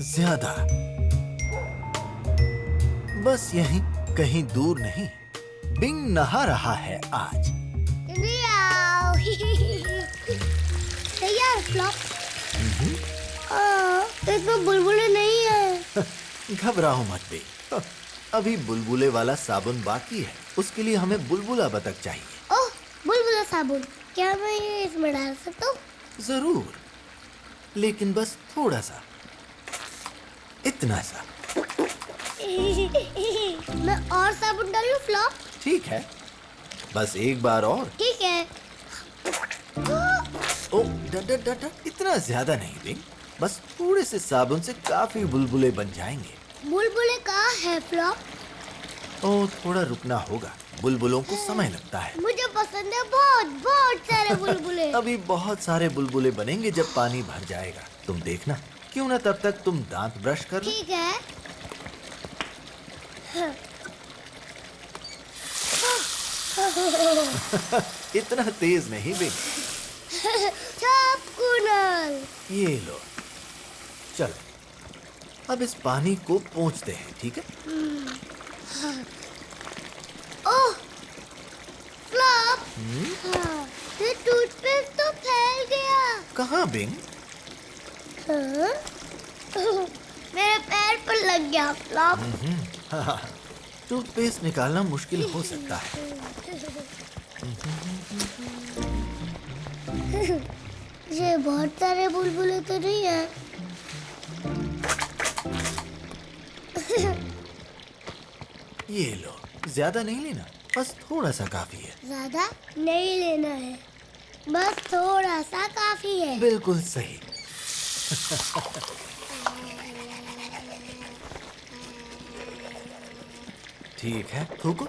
ज्यादा। बस यहीं कहीं दूर नहीं, बिंग नहा रहा है आज। तैयार फ्लॉप। इसमें बुलबुले नहीं है। घबराओ मत बिंग, अभी बुलबुले वाला साबुन बाकी है। उसके लिए हमें बुलबुला बतख चाहिए। ओह, बुलबुला साबुन। क्या मैं ये इसमें डाल सकता हूँ? जरूर, लेकिन बस थोड़ा सा, इतना सा। मैं और साबुन डालूं फ्लॉप? ठीक है, बस एक बार और। ठीक है। ओ, डर, इतना ज्यादा नहीं बिंग, बस थोड़े से साबुन से काफी बुलबुले बन जाएंगे। बुलबुले कहाँ है फ्लॉप? ओ, थोड़ा रुकना होगा, बुलबुलों को समय लगता है। मुझे पसंद है बहुत बहुत सारे बुलबुले। अभी बहुत सारे बुलबुले बनेंगे जब पानी भर जाएगा, तुम देखना। क्यों ना तब तक तुम दांत ब्रश कर लो। ठीक है। इतना तेज नहीं बिंग। कुनल। ये लो, चलो अब इस पानी को पोंछते हैं, ठीक है? ओह फ्लॉप, ये टूथपेस्ट तो फैल गया। कहाँ बिंग? मेरे पैर पर लग गया फ्लॉप। टूथपेस्ट निकालना मुश्किल हो सकता है। ये बहुत सारे बुलबुले तो नहीं है। ये लो, ज्यादा नहीं लेना, बस थोड़ा सा काफी है। ज्यादा नहीं लेना है, बस थोड़ा सा काफी है। बिल्कुल सही। ठीक है, थूको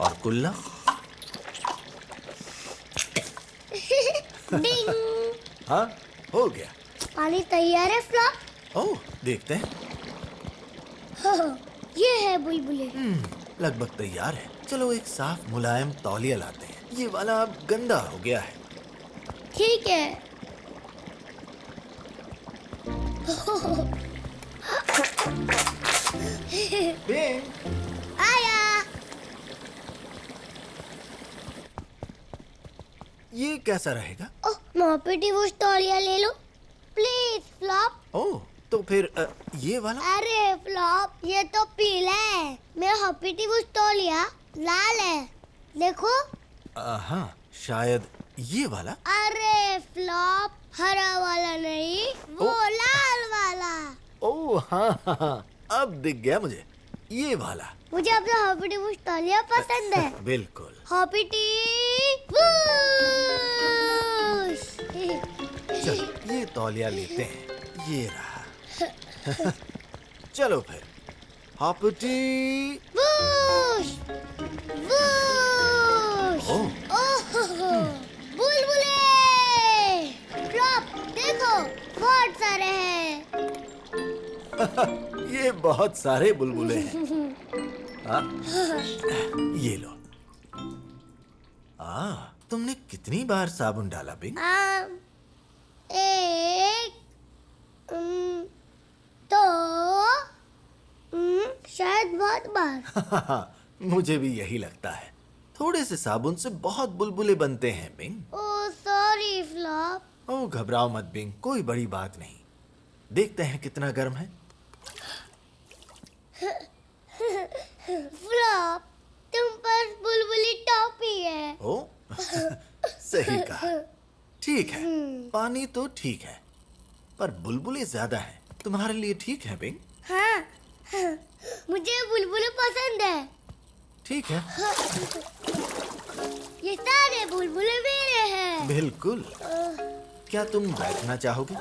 और कुल्ला। डिंग। हाँ, हो गया। पानी तैयार है फ्लॉप। ओह, देखते हैं। ये है बुलबुले। लगभग तैयार है। चलो एक साफ मुलायम तौलिया लाते हैं, ये वाला अब गंदा हो गया है। ठीक है। बिंग, आया। ये कैसा रहेगा? ओह, मोपेटी वो तौलिया ले लो प्लीज फ्लॉप। ओह, तो फिर ये वाला? अरे फ्लॉप, ये तो पीला है। मेरा हॉपिटी वो तौलिया लाल है, देखो। हाँ, शायद ये वाला। अरे फ्लॉप, हरा वाला नहीं, वो लाल वाला। ओह हाँ, अब दिख गया मुझे, ये वाला। मुझे अपना हॉपिटी वो तौलिया पसंद है। बिल्कुल। हॉपिटी चलो ये तौलिया लेते हैं, ये रहा। चलो फिर, हॉपिटी वूश वूश। ओह, बुलबुले फ्लॉप, देखो बहुत सारे हैं। ये बहुत सारे बुलबुले हैं। हाँ, ये लो। तुमने कितनी बार साबुन डाला बिंग? एक, दो, शायद बहुत बार। मुझे भी यही लगता है। थोड़े से साबुन से बहुत बुलबुले बनते हैं Bing. Oh sorry Flop. Oh, घबराओ मत बिंग, कोई बड़ी बात नहीं। देखते हैं कितना गर्म है। फ्लॉप, तुम पर बुलबुली टॉफी है। ओ, सही कहा। ठीक है, पानी तो ठीक है, पर बुलबुले ज्यादा हैं। तुम्हारे लिए ठीक है बिंग? हाँ, मुझे बुलबुले पसंद है। ठीक है। ये सारे बुलबुले मेरे हैं। बिल्कुल। क्या तुम बैठना चाहोगे?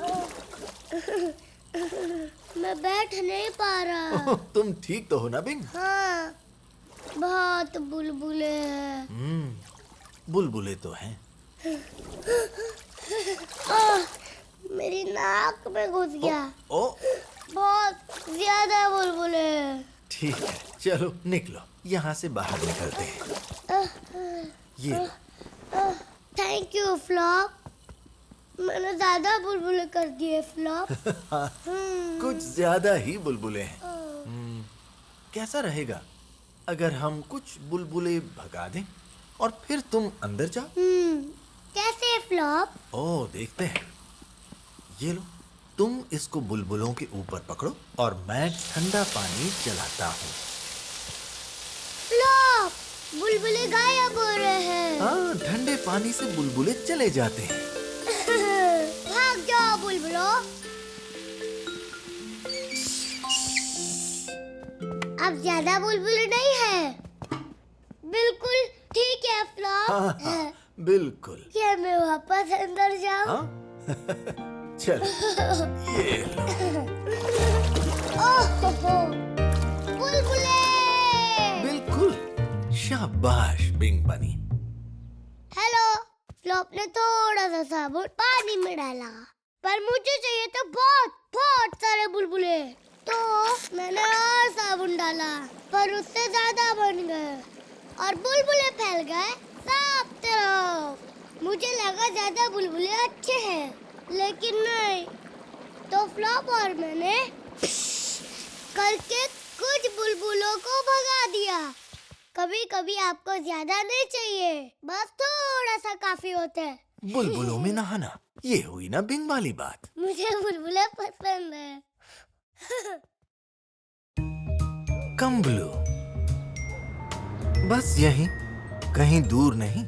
मैं बैठ नहीं पा रहा। तुम ठीक तो हो ना बिंग? हाँ, बहुत बुलबुले हैं। बुलबुले तो हैं। मेरी नाक में घुस गया। ओ, बहुत ज्यादा बुलबुले हैं। ठीक है, चलो निकलो, यहाँ से बाहर निकलते हैं। ये लो। थैंक यू फ्लॉप, मैंने ज्यादा बुलबुले कर दिए फ्लॉप। कुछ ज्यादा ही बुलबुले हैं। कैसा रहेगा अगर हम कुछ बुलबुले भगा दें और फिर तुम अंदर जाओ? कैसे फ्लॉप? ओह, देखते हैं। ये लो, तुम इसको बुलबुलों के ऊपर पकड़ो और मैं ठंडा पानी चलाता हूँ। फ्लॉप, बुलबुले गायब हो रहे हैं। हाँ, ठंडे पानी से बुलबुले चले जाते हैं। भाग जाओ बुलबुलो। अब ज्यादा बुलबुल नहीं है। बिल्कुल ठीक है फ्लॉप। हाँ, बिल्कुल। क्या मैं वापस अंदर जाऊं? हाँ? चलो, ये लो। ओहो, बुलबुले! बिल्कुल, शाबाश बिंग बनी। हेलो, फ्लॉप ने थोड़ा सा साबुन पानी में डाला, पर मुझे चाहिए तो बहुत सारे बुलबुले। तो मैंने और साबुन डाला, पर उससे ज्यादा बन गए और बुलबुले फैल गए सब तरफ। मुझे लगा ज्यादा बुलबुले अच्छे हैं, लेकिन नहीं। तो फ्लॉप और मैंने करके कुछ बुलबुलों को भगा दिया। कभी कभी आपको ज्यादा नहीं चाहिए, बस थोड़ा सा काफी होता है। बुलबुलों में नहाना, ये हुई ना बिंग वाली बात। मुझे बुलबुले पसंद है। कम्बलू, बस यही, कहीं दूर नहीं।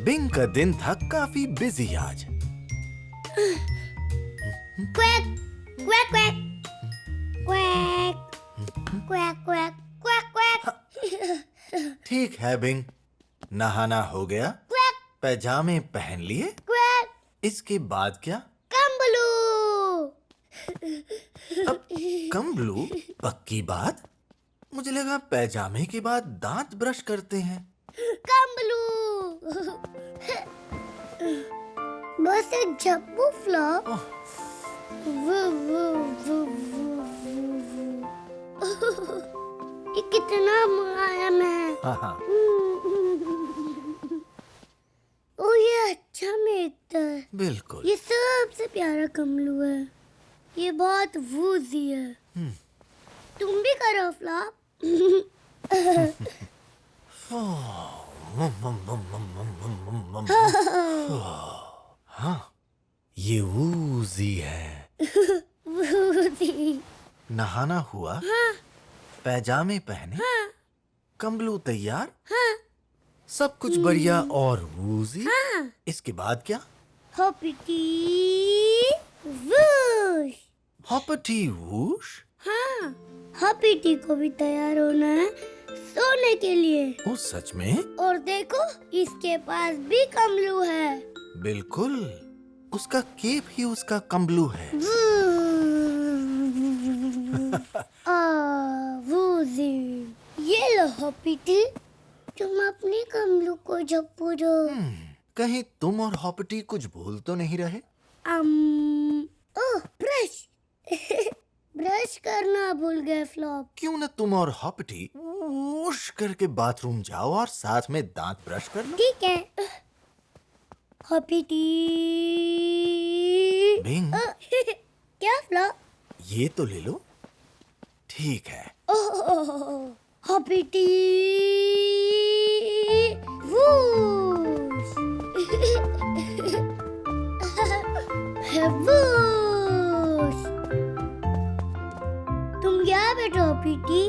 बिंग का दिन था काफी बिजी आज। Quack quack quack quack quack quack quack. ठीक है बिंग, नहाना हो गया, क्वैक पैजामे पहन लिए, क्वैक। इसके बाद क्या? कम्बलू। अब कम्बलू, पक्की बात? मुझे लगा पैजामे के बाद दांत ब्रश करते हैं। कम्बलू। बस एक झप्पू फ्लॉप। ओह। वो, वो, वो। ये कितना मुलायम है। हाँ, ओ, ये अच्छा मेघता है। बिल्कुल। ये सबसे प्यारा कमलू है। ये बहुत वूजी है। तुम भी करो फ्लॉप। हाँ, ये वूजी है। वूजी। नहाना हुआ, हाँ, पैजामे पहने, हाँ, कम्बलू तैयार, हाँ, सब कुछ बढ़िया और वूजी। हाँ। इसके बाद क्या? हॉपिटी वूश। हॉपटी वूश? हाँ, हॉपिटी को भी तैयार होना है सोने के लिए। ओ, सच में? और देखो, इसके पास भी कमलू है। बिल्कुल, उसका केप ही उसका कम्बलू है। वूजी। ये लो हॉपिटी, तुम अपने कमलू को झप्पू दो। कहीं तुम और हॉपटी कुछ भूल तो नहीं रहे? ओह, ब्रश। ब्रश करना भूल गए फ्लॉप। क्यों न तुम और हॉपटी वूश करके बाथरूम जाओ और साथ में दांत ब्रश कर लो। ठीक है। हॉपिटी। बिंग, क्या फ्लॉप? ये तो ले लो। ठीक है। ओह, हॉपिटी वूश। वूश। तुम क्या बेटा हॉपिटी?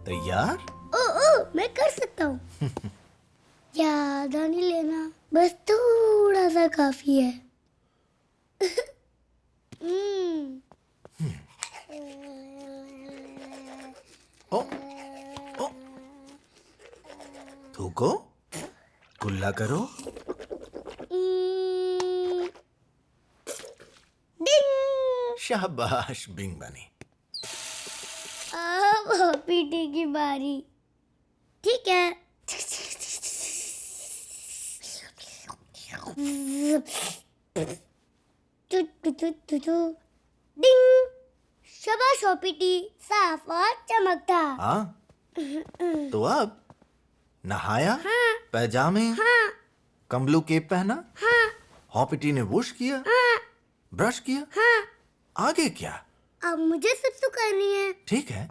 तैयार? ओह, मैं कर सकता हूँ। ज्यादा नहीं लेना, बस थोड़ा सा काफी है। ओ, ओ, थूको, कुल्ला करो। डिंग। शाबाश बिंग बनी। अब हॉपिटी की बारी। ठीक है। डिंग। शाबाश हॉपिटी, साफ और चमकता। हाँ, तो अब नहाया, हाँ, पैजामे, हाँ, कम्बलू केप पहना, हाँ, हॉपिटी ने वुश किया, हाँ, ब्रश किया, हाँ, आगे क्या? अब मुझे सुसु करनी है। ठीक है।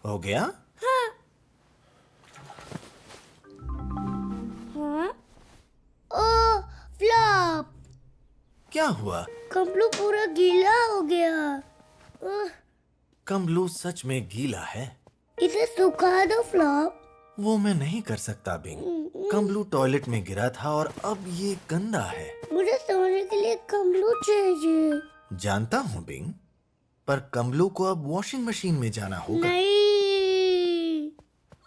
हो गया? हाँ। ओ फ्लॉप, क्या हुआ? कपड़ू पूरा गीला हो गया। उह, कमलू सच में गीला है। इसे सुखा दो फ्लॉप। वो मैं नहीं कर सकता बिंग। कमलू टॉयलेट में गिरा था और अब ये गंदा है। मुझे सोने के लिए कमलू चाहिए। जानता हूँ बिंग, पर कमलू को अब वॉशिंग मशीन में जाना होगा। नहीं।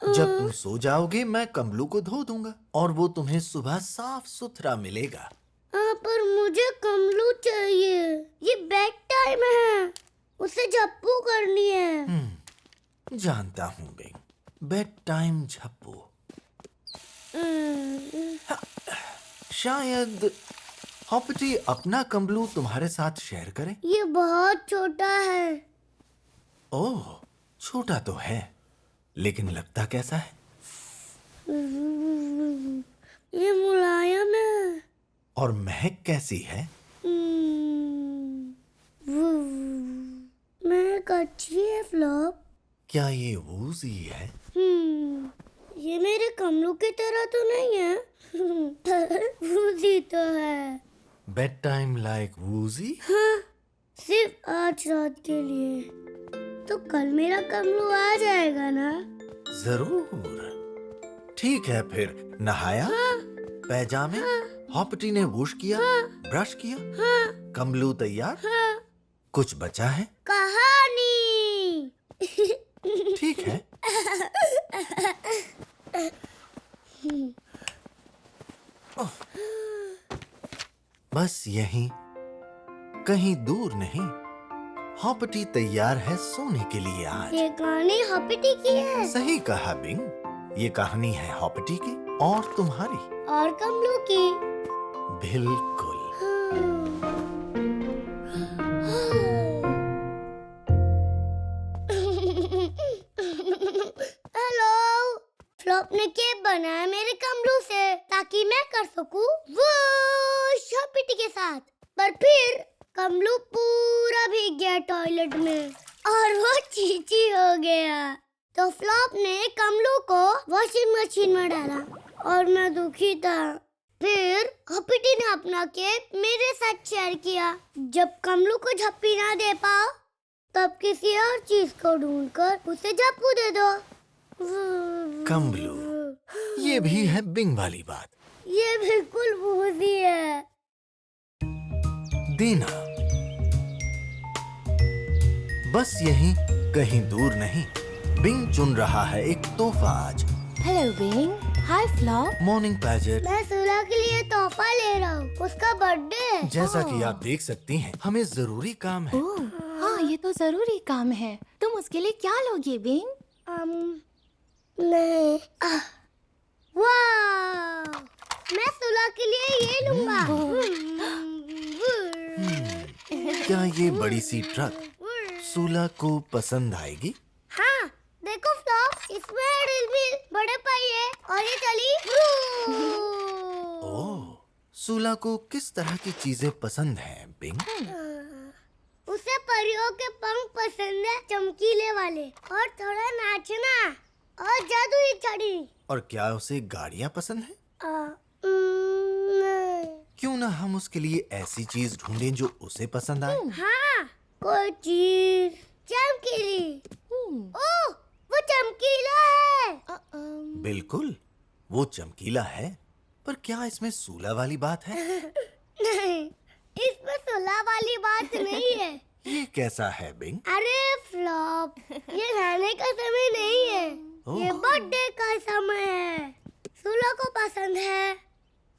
जब तुम सो जाओगे मैं कमलू को धो दूंगा और वो तुम्हें सुबह साफ सुथरा मिलेगा। हाँ, पर मुझे कमलू चाहिए। ये बेड टाइम है, उसे झप्पू करनी है। जानता हूँ बिंग, बेड टाइम झप्पू। शायद हॉपटी अपना कमलू तुम्हारे साथ शेयर करे। ये बहुत छोटा है। ओह, छोटा तो है, लेकिन लगता कैसा है? ये मुलायम है। और महक कैसी है? महक अच्छी है फ्लॉप। क्या ये वूजी है? ये मेरे कमलू की तरह तो नहीं है। वूजी तो है। Bed time like Woozi? हाँ, सिर्फ आज रात के लिए। तो कल मेरा कमलू आ जाएगा ना? जरूर। ठीक है फिर। नहाया? पैजामे? हॉपटी ने वॉश किया? ब्रश किया? कमलू तैयार? कुछ बचा है? कहानी। ठीक है। बस यहीं, कहीं दूर नहीं। हॉपटी तैयार है सोने के लिए आज। ये कहानी हॉपटी की है सही कहा बिंग, ये कहानी है हॉपटी की और तुम्हारी। और कमलू की। बिल्कुल। हेलो, फ्लॉप ने केक बनाया मेरे कमलू से ताकि मैं कर सकूं वो हॉपटी के साथ। पर फिर कमलू पूरा भीग गया टॉयलेट में और वो चींची हो गया। तो फ्लॉप ने कमलू को वॉशिंग मशीन में डाला और मैं दुखी था। फिर हॉपटी ने अपना केक मेरे साथ शेयर किया। जब कमलू को झप्पी ना दे पाओ तब किसी और चीज को ढूंढकर उसे झप्पू दे दो। कमलू, ये भी है बिंग वाली बात। ये बिल्कुल वूजी है। देना। बस यहीं, कहीं दूर नहीं। बिंग चुन रहा है एक तोहफा आज। Hello Bing. Hi Flop. Morning Paget. मैं सुला के लिए तोहफा ले रहा हूँ, उसका बर्थडे है। जैसा कि आप देख सकती हैं, हमें जरूरी काम है। ओह, हाँ ये तो जरूरी काम है। तुम उसके लिए क्या लोगे बिंग? नहीं। वाह, मैं सुला के लिए ये लूंगा। क्या ये बड़ी सी ट्रक सूला को पसंद आएगी? हाँ, देखो फ्लॉप, इसमें है ड्रिल व्हील, बड़े पहिए और ये चली। ओह, सूला को किस तरह की चीजें पसंद हैं बिंग? उसे परियों के पंख पसंद है, चमकीले वाले, और थोड़ा नाचना और जादुई छड़ी। और क्या उसे गाड़ियाँ पसंद हैं? नहीं। क्यों ना हम उसके लिए ऐसी चीज ढूंढें जो उसे पसंद आए? हाँ, कोई चीज चमकीली। ओह, वो चमकीला है। बिल्कुल, वो चमकीला है, पर क्या इसमें सूला वाली बात है? नहीं, इसमें सुलह वाली बात नहीं है। ये कैसा है बिंग? अरे फ्लॉप, ये नहाने का समय नहीं है, ये बर्थडे का समय है। सुलह को पसंद है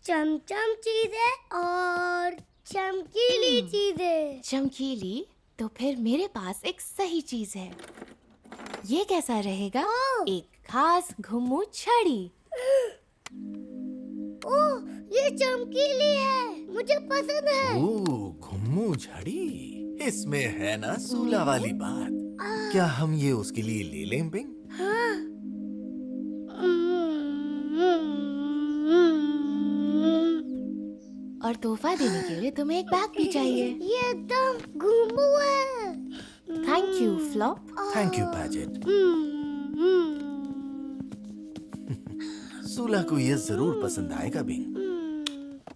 चमचम चीजें और चमकीली चीजें। चमकीली? तो फिर मेरे पास एक सही चीज है। ये कैसा रहेगा? एक खास घुम्मू छड़ी। ओह, ये चमकीली है, मुझे पसंद है। ओह, घुम्मू झड़ी, इसमें है ना सूला वाली बात। क्या हम ये उसके लिए ले लें बिंग? हाँ। और तोहफा देने के लिए तुम्हें एक बैग भी चाहिए। ये एकदम घुमू है। Thank you Flop. Thank you Paget. सूला को ये जरूर पसंद आएगा बिंग।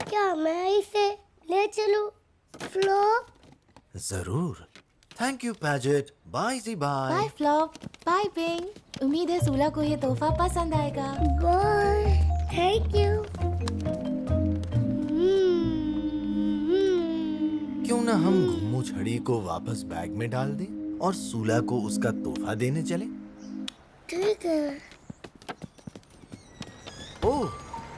क्या मैं इसे ले चलूं फ्लॉप? जरूर। थैंक यू पैजेट। Bye ji bye. Bye Flop. Bye Bing. उम्मीद है सूला को ये तोहफा पसंद आएगा। बाय। Thank you. क्यों ना हम घुम्मू छड़ी को वापस बैग में डाल दें और सूला को उसका तोहफा देने चले। ठीक है। ओह,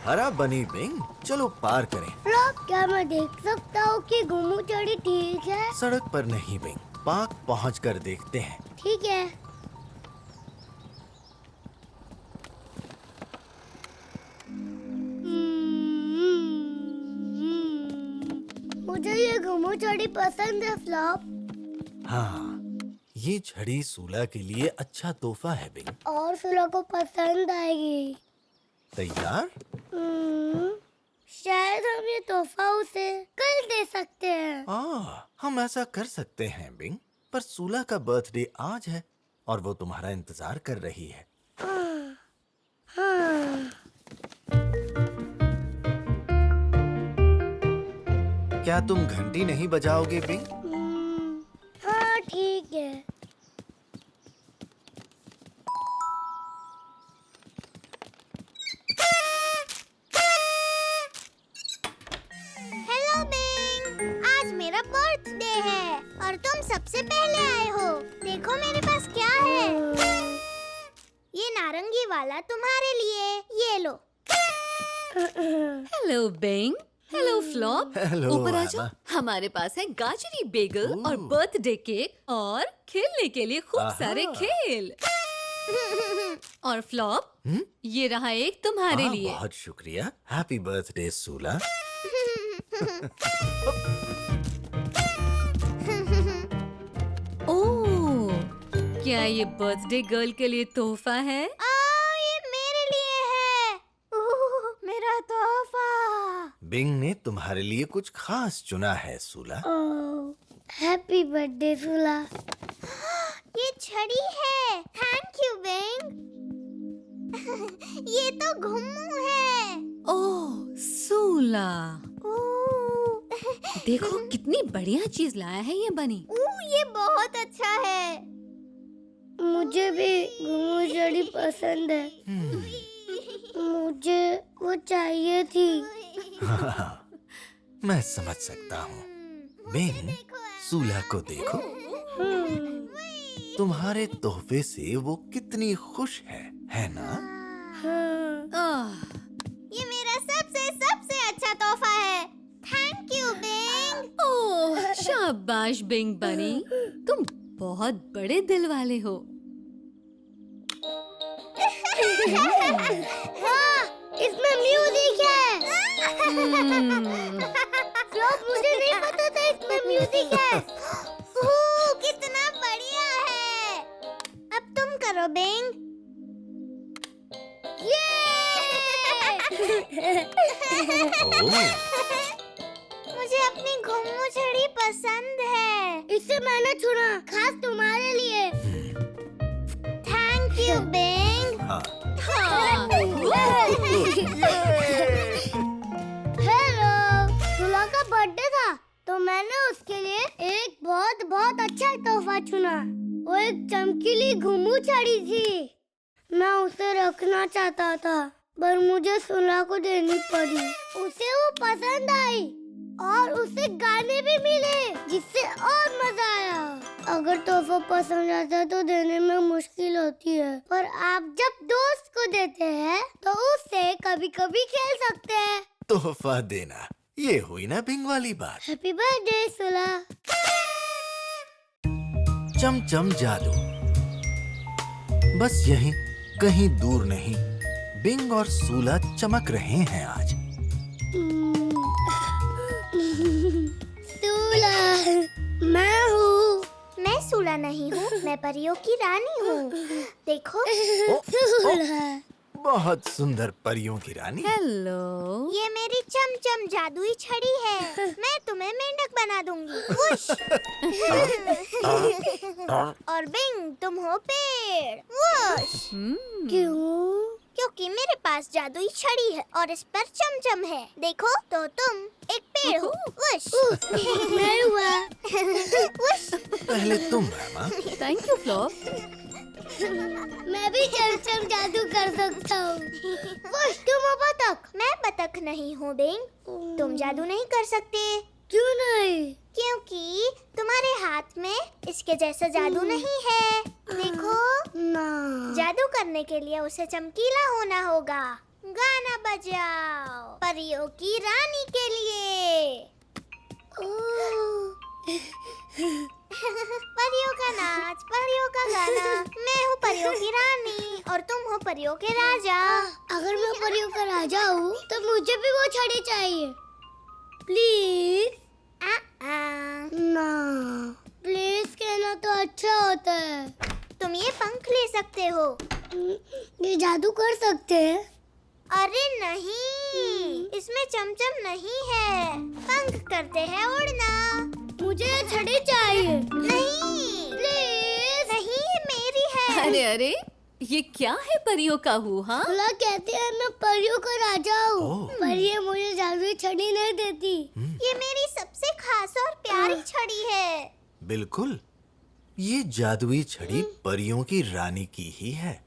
हरा बनी बिंग, चलो पार करें। फ्लॉप, क्या मैं देख सकता हूँ कि घुमू चढ़ी ठीक है? सड़क पर नहीं बिंग, पार्क पहुंचकर देखते हैं। ठीक है। मुझे ये घुमू चढ़ी पसंद है फ्लॉप। हाँ, ये छड़ी सूला के लिए अच्छा तोहफा है बिंग। और सूला को पसंद आएगी। तैयार? शायद हम ये तोहफा उसे कल दे सकते हैं। हम ऐसा कर सकते हैं बिंग, पर सूला का बर्थडे आज है और वो तुम्हारा इंतजार कर रही है। हाँ। क्या तुम घंटी नहीं बजाओगे बिंग? हाँ ठीक है। हेलो बिंग, आज मेरा बर्थडे है और तुम सबसे पहले आए हो। देखो मेरे पास क्या है। ये नारंगी वाला तुम्हारे लिए, ये लो। Hello Bing. Hello Flop. Hello ऊपर आ जाओ। आमा। हमारे पास है गाजरी बेगल ओह। और बर्थडे केक और खेलने के लिए खूब आहा। सारे खेल। और फ्लॉप, ये रहा एक तुम्हारे लिए। बहुत शुक्रिया। हैप्पी बर्थडे सूला। ओह, क्या ये बर्थडे गर्ल के लिए तोहफा है? ये मेरे लिए है। मेरा तोहफा। बिंग ने तुम्हारे लिए कुछ खास चुना है सूला। हैप्पी बर्थडे सूला। ये छड़ी है। Thank you Bing. ये तो घुम्मू है। ओह सूला, देखो कितनी बढ़िया चीज लाया है ये बनी। ये बहुत अच्छा है। मुझे भी घुम्मू छड़ी पसंद है। मुझे वो चाहिए थी। मैं समझ सकता हूँ। बिंग, सूला को देखो। तुम्हारे तोहफे से वो कितनी खुश है ना? आह, ये मेरा सबसे अच्छा तोहफा है। Thank you Bing. ओह शाबाश बिंग बनी, तुम बहुत बड़े दिल वाले हो। हाँ, इसमें म्यूजिक है। फ्लॉप, मुझे नहीं पता था इसमें म्यूजिक है। कितना बढ़िया है। अब तुम करो बिंग। ओह, मुझे अपनी घुम्मू छड़ी पसंद है। इसे मैंने चुना खास तुम्हारे लिए। Thank you Bing. हाँ। हेलो, सूला का बर्थडे था तो मैंने उसके लिए एक बहुत अच्छा तोहफा चुना। वो एक चमकीली घुम्मू छड़ी थी। मैं उसे रखना चाहता था पर मुझे सूला को देनी पड़ी। उसे वो पसंद आई और उसे गाने भी मिले जिससे और मजा आया। अगर तोहफा पसंद आता है तो देने में मुश्किल होती है, पर आप जब दोस्त को देते हैं तो उससे कभी-कभी खेल सकते हैं। तोहफा देना, ये हुई ना बिंग वाली बात। हैप्पी बर्थडे सूला। चमचम जादू। बस यहीं, कहीं दूर नहीं, बिंग और सूला चमक रहे हैं आज। सूला, मैं हूँ। मैं सूला नहीं हूँ, मैं परियों की रानी हूँ। देखो। सूला। बहुत सुंदर परियों की रानी। हेलो। ये मेरी चमचम जादुई छड़ी है। मैं तुम्हें मेंढक बना दूंगी। वुश। और बिंग, तुम हो पेड़। वुश। क्यों? क्योंकि मेरे पास जादुई छड़ी है और इस पर चमचम है। देखो तो तुम एक पेड़ हो। वुश। मैं हुआ। वुश। पहले तुम रामा। Thank you flop. मैं भी चमचम जादू कर सकता हूँ। वुश, तुम हो बतख। मैं बतख नहीं हूँ बिंग। तुम जादू नहीं कर सकते। क्यों नहीं? क्योंकि तुम्हारे हाथ में इसके जैसा जादू नहीं है। देखो ना। जादू करने के लिए उसे चमकीला होना होगा। गाना बजाओ परियों की रानी के लिए। परियों का नाच, परियों का गाना। मैं हूँ परियों की रानी और तुम हो परियों के राजा। अगर मैं परियों का राजा हूँ तो मुझे भी वो छड़ी चाहिए। प्लीज। ना, प्लीज कहना तो अच्छा होता है। तुम ये पंख ले सकते हो। ये जादू कर सकते हैं? अरे नहीं, इसमें चमचम नहीं है। पंख करते हैं उड़ना। मुझे ये छड़ी चाहिए। नहीं, प्लीज। नहीं, ये मेरी है। अरे अरे, ये क्या है परियों का हुआ? भला कहते हैं मैं परियों का राजा हूँ, ओह। पर ये मुझे जादुई छड़ी नहीं देती। ये मेरी सबसे खास और प्यारी छड़ी है। बिल्कुल, ये जादुई छड़ी परियों की रानी की ही है।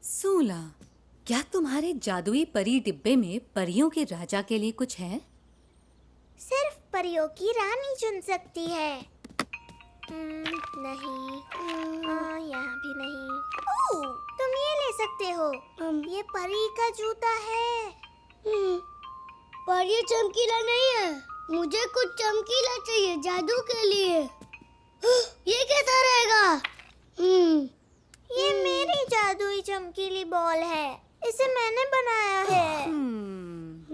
सूला, क्या तुम्हारे जादुई परी डिब्बे में परियों के राजा के लिए कुछ है? सिर्फ परियों की रानी चुन सकती है। नहीं, यहाँ भी नहीं। तुम ये ले सकते हो। ये परी का जूता है। पर ये चमकीला नहीं है। मुझे कुछ चमकीला चाहिए जादू के लिए। ये कैसा रहेगा? ये मेरी जादुई चमकीली बॉल है। इसे मैंने बनाया है।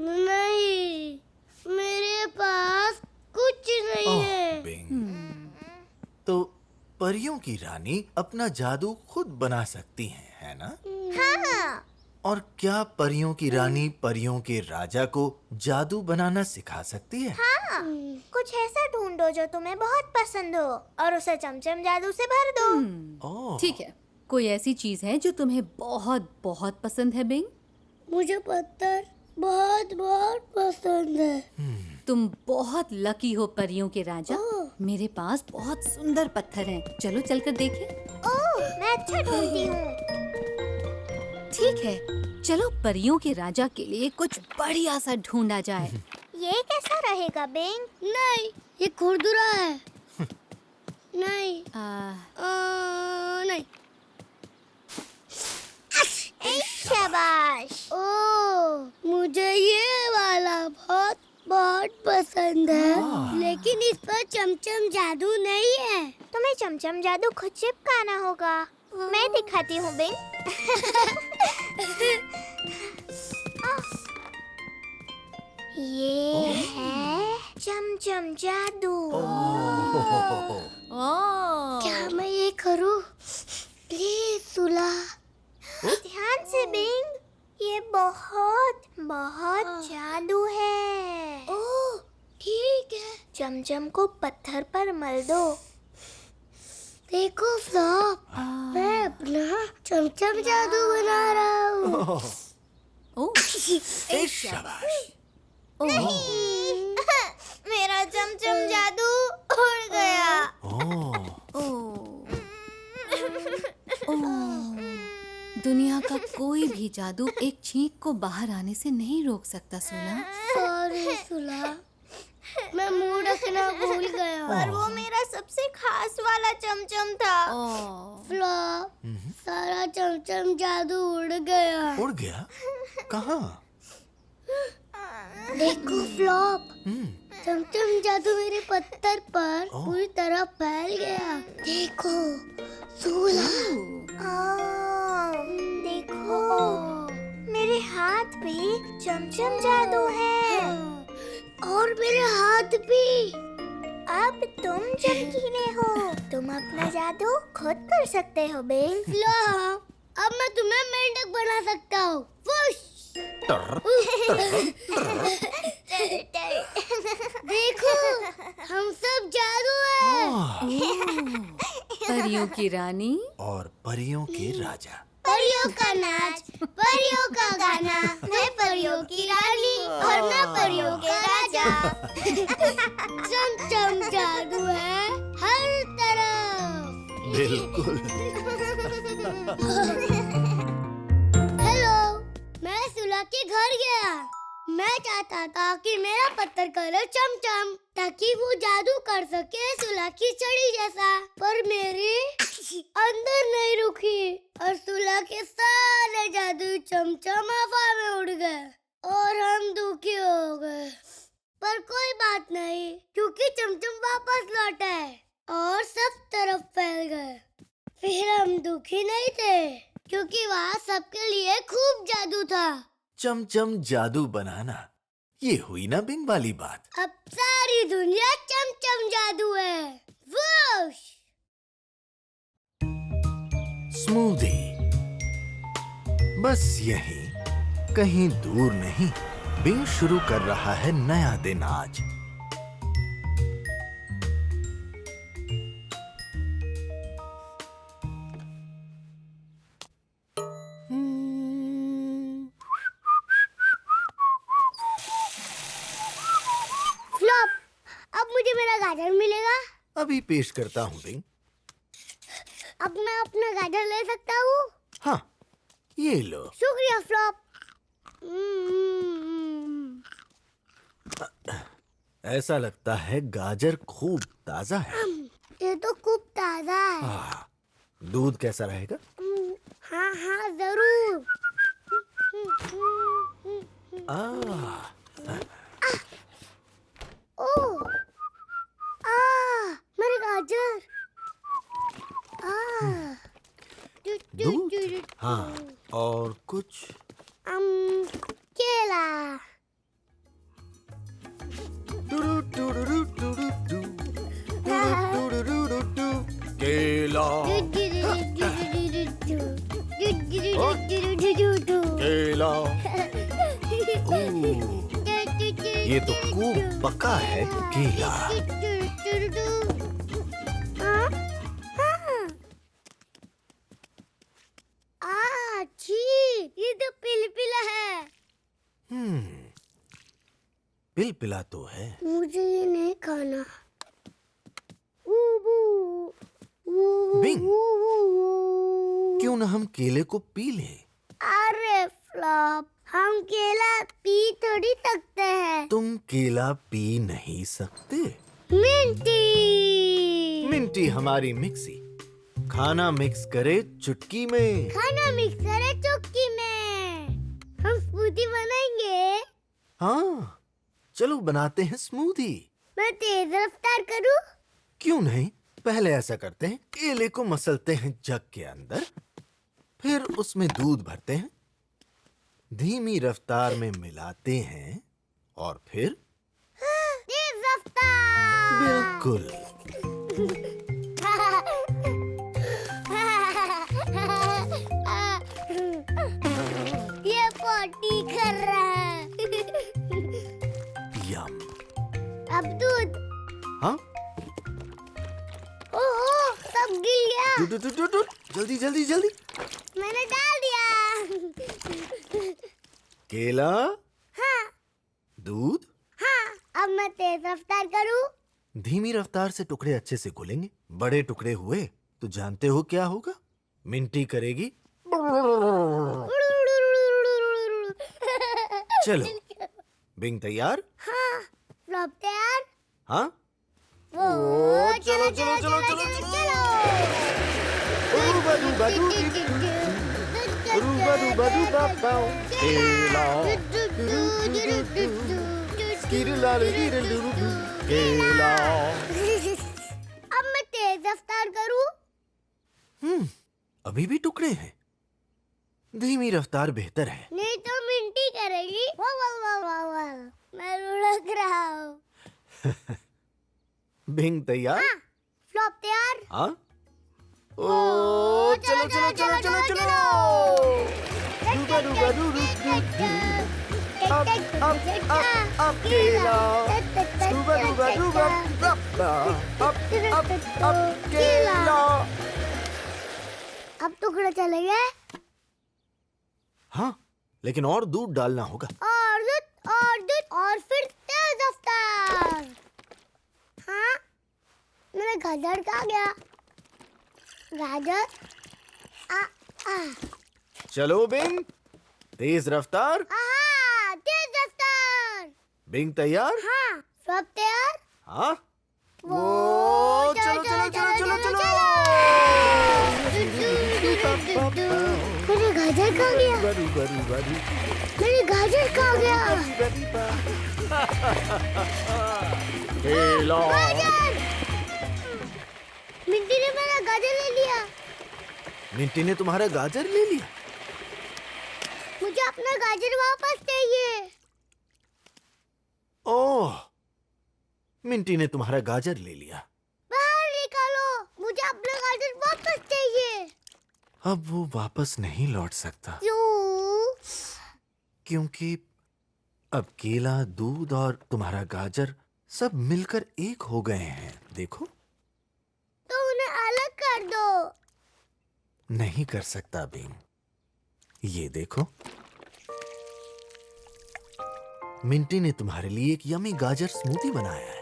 नहीं, मेरे पास कुछ नहीं है। बिंग। तो परियों की रानी अपना जादू खुद बना सकती है ना? हाँ। और क्या परियों की रानी परियों के राजा को जादू बनाना सिखा सकती है? हाँ। कुछ ऐसा ढूंढो जो तुम्हें बहुत पसंद हो और उसे चमचम जादू से भर दो। ओह, ठीक है, कोई ऐसी चीज है जो तुम्हें बहुत बहुत पसंद है बिंग? मुझे पत्थर बहुत बहुत पसंद है। तुम बहुत लकी हो परियों के राजा। मेरे पास बहुत सुंदर पत्थर हैं। चलो चलकर देखें। ओह, मैं अच्छा ढूंढती हूँ। ठीक है, चलो परियों के राजा के लिए कुछ बढ़िया सा ढूंढा जाए। ये कैसा रहेगा बिंग? नहीं, ये खुरदुरा है। नहीं, नहीं। शाबाश। ओह, मुझे ये वाला बहुत बहुत पसंद है। लेकिन इस पर चमचम जादू नहीं है। तुम्हें चमचम जादू खुद चिपकाना होगा। मैं दिखाती हूँ बिंग। ये है चमचम जादू। क्या मैं ये करूँ? प्लीज सुला। ध्यान से बिंग, ये बहुत बहुत जादू है। ओह, ठीक है। चमचम को पत्थर पर मल दो। देखो फ्लॉप, मैं अपना चमचम जादू बना रहा हूँ। ओह, शाबाश। नहीं, मेरा चमचम जादू उड़ गया। दुनिया का कोई भी जादू एक छींक को बाहर आने से नहीं रोक सकता सूला। सॉरी सुला, मैं मुंह ढकना भूल गया। और वो मेरा सबसे खास वाला चमचम था। फ्लॉप, सारा चमचम जादू उड़ गया। उड़ गया? कहाँ? देखो फ्लॉप, चमचम जादू मेरे पत्थर पर पूरी तरह फैल गया। देखो सूला, देखो मेरे हाथ पे चमचम जादू है। और मेरे हाथ भी। अब तुम चमकीले हो। तुम अपना जादू खुद कर सकते हो बिंग। फ्लॉप, अब मैं तुम्हें मेंढक बना सकता हूँ। वुश! देखो, हम सब जादू है। परियों की रानी और परियों के राजा। परियों का नाच, परियों का गाना, मैं परियों की रानी और मैं परियों के राजा। चमचम जादू है हर तरफ। बिल्कुल। हेलो, मैं सुला के घर गया। मैं चाहता था कि मेरा पत्थर करे चमचम ताकि वो जादू कर सके सुला की छड़ी जैसा, पर मेरी अंदर नहीं रुकी और सुला के सारे जादू चमचम हवा में उड़ गए और हम दुखी हो गए। पर कोई बात नहीं, क्योंकि चमचम वापस लौट आए और सब तरफ फैल गए। फिर हम दुखी नहीं थे, क्योंकि वहाँ सबके लिए खूब जादू था। चमचम जादू बनाना, ये हुई ना बिंग वाली बात। अब सारी दुनिया चमचम जादू है। वुश! स्मूदी बस यहीं, कहीं दूर नहीं, बिंग शुरू कर रहा है नया दिन आज। फ्लॉप, अब मुझे मेरा गाजर मिलेगा? अभी पेश करता हूँ बिंग। अब मैं अपना गाजर ले सकता हूँ? हाँ, ये लो। शुक्रिया फ्लॉप। ऐसा लगता है गाजर खूब ताजा है। ये तो खूब ताजा है। दूध कैसा रहेगा? हाँ हाँ जरूर। ओह, मेरे गाजर। दूध? हाँ, और कुछ? केला। केला, केला। ये तो खूब पका है केला। ये तो पिलपिला है। पिलपिला तो है। मुझे ये नहीं खाना। बिंग, क्यों ना हम केले को पी लें? अरे फ्लॉप, हम केला पी थोड़ी सकते हैं। तुम केला पी नहीं सकते? मिंटी। मिंटी हमारी मिक्सी, खाना मिक्स करे चुटकी में। खाना मिक्स करे चुटकी में। हम स्मूदी बनाएंगे। हाँ, चलो बनाते हैं स्मूदी। मैं तेज रफ्तार करूं? क्यों नहीं, पहले ऐसा करते हैं, केले को मसलते हैं जग के अंदर, फिर उसमें दूध भरते हैं, धीमी रफ्तार में मिलाते हैं और फिर तेज रफ्तार। बिल्कुल। ये पोटी कर रहा है। यम। अब दूध। हाँ, ओह, सब गिर गया। जल्दी जल्दी जल्दी। मैंने डाल दिया। केला, हाँ दूध, हाँ। अब मैं तेज रफ्तार करूं? धीमी रफ्तार से टुकड़े अच्छे से घुलेंगे। बड़े टुकड़े हुए तो जानते हो क्या होगा? मिंटी करेगी। चलो, बिंग तैयार? हाँ। फ्लॉप तैयार? हाँ। ओ, चलो चलो चलो चलो चलो। केला। अब मैं तेज रफ्तार करूं? अभी भी टुकड़े हैं। धीमी रफ्तार बेहतर है। नहीं तो मिंटी करेगी। वाह वाह वाह वाह वाह। मैं लुढ़क रहा हूँ। बिंग तैयार? हाँ। फ्लॉप तैयार? हाँ। ओ चलो चलो चलो चलो चलो। डूबा डूबा डू डू डू डू। अब केला। डूबा डूबा डूबा अब केला। अब टुकड़ा चले गए। हाँ, लेकिन और दूध डालना होगा। और फिर तेज रफ्तार। हाँ, मेरा गाजर कहाँ गया? गाजर चलो बिंग, तेज रफ्तार। तेज रफ्तार। बिंग तैयार? हाँ, सब तैयार? हाँ। वो चलो चलो चलो चलो चलो। मेरे गाजर कहाँ गया? मेरे गाजर कहाँ गया? गाजर! मिंटी ने मेरा गाजर ले लिया। मिंटी ने तुम्हारा गाजर ले लिया? मुझे अपना गाजर वापस चाहिए। ओह, मिंटी ने तुम्हारा गाजर ले लिया। बाहर निकालो, मुझे अपना गाजर वापस चाहिए। अब वो वापस नहीं लौट सकता। क्यों? क्योंकि अब केला, दूध और तुम्हारा गाजर सब मिलकर एक हो गए हैं। देखो। तो उन्हें अलग कर दो। नहीं कर सकता बिंग। ये देखो, मिंटी ने तुम्हारे लिए एक यमी गाजर स्मूदी बनाया है।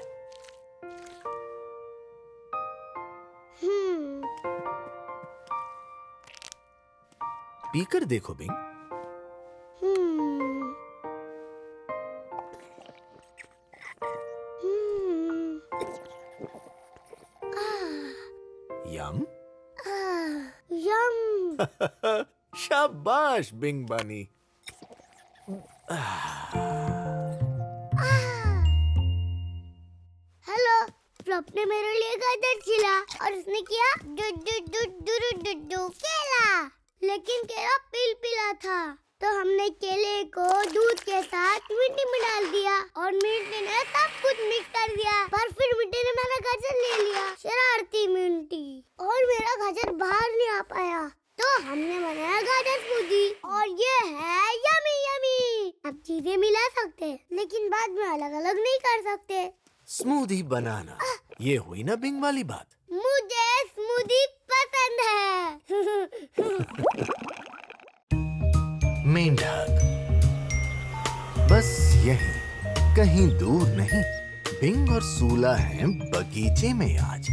पीकर देखो बिंग। यम। यम। शाबाश बिंग बानी। हेलो, फ्लॉप ने मेरे लिए गाजर छिला और उसने किया do do do do do do do केला। लेकिन केला पिलपिला था, तो हमने केले को दूध के साथ मिट्टी में डाल दिया और मिंटी ने सब कुछ मिक्स कर दिया। पर फिर मिंटी ने मेरा गाजर ले लिया। शरारती मिंटी। और मेरा गाजर बाहर नहीं आ पाया, तो हमने बनाया गाजर स्मूदी और ये है यमी यमी। अब चीजें मिला सकते हैं, लेकिन बाद में अलग अलग नहीं कर सकते। स्मूदी बनाना, ये हुई ना बिंग वाली बात। मुझे स्मूदी पसंद है। मेंढक। बस यही, कहीं दूर नहीं, बिंग और सूला हैं बगीचे में आज।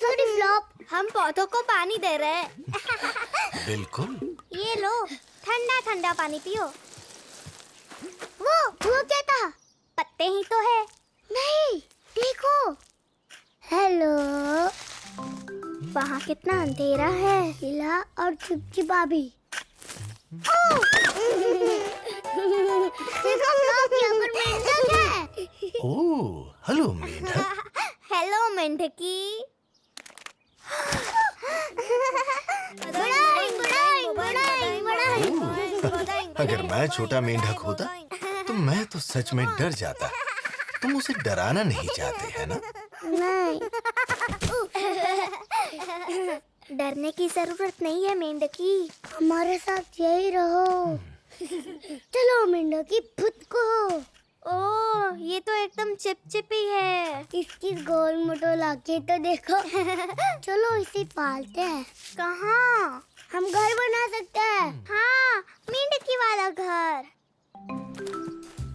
सॉरी फ्लॉप, हम पौधों को पानी दे रहे हैं। बिल्कुल। ये लो, ठंडा ठंडा पानी पियो। वो क्या था? पत्ते ही तो है। नहीं, देखो। हेलो, वहाँ कितना अंधेरा है। हिला और चिपचिपा भी। देखो फ्लॉप, यहाँ पर मेंढक है। ओह, हेलो मेंढक। हेलो मेंढकी। अगर मैं छोटा मेंढक होता तो मैं तो सच में डर जाता। तुम उसे डराना नहीं चाहते, है ना? नहीं, डरने की जरूरत नहीं है मेंढकी। हमारे साथ यही रहो। चलो मेंढकी, फुदको। ओह, ये तो एकदम चिपचिपी है। इसकी गोल मोटो आंखें तो देखो। चलो इसे पालते हैं। कहाँ? हम घर बना सकते हैं। हाँ, मेंढकी वाला घर।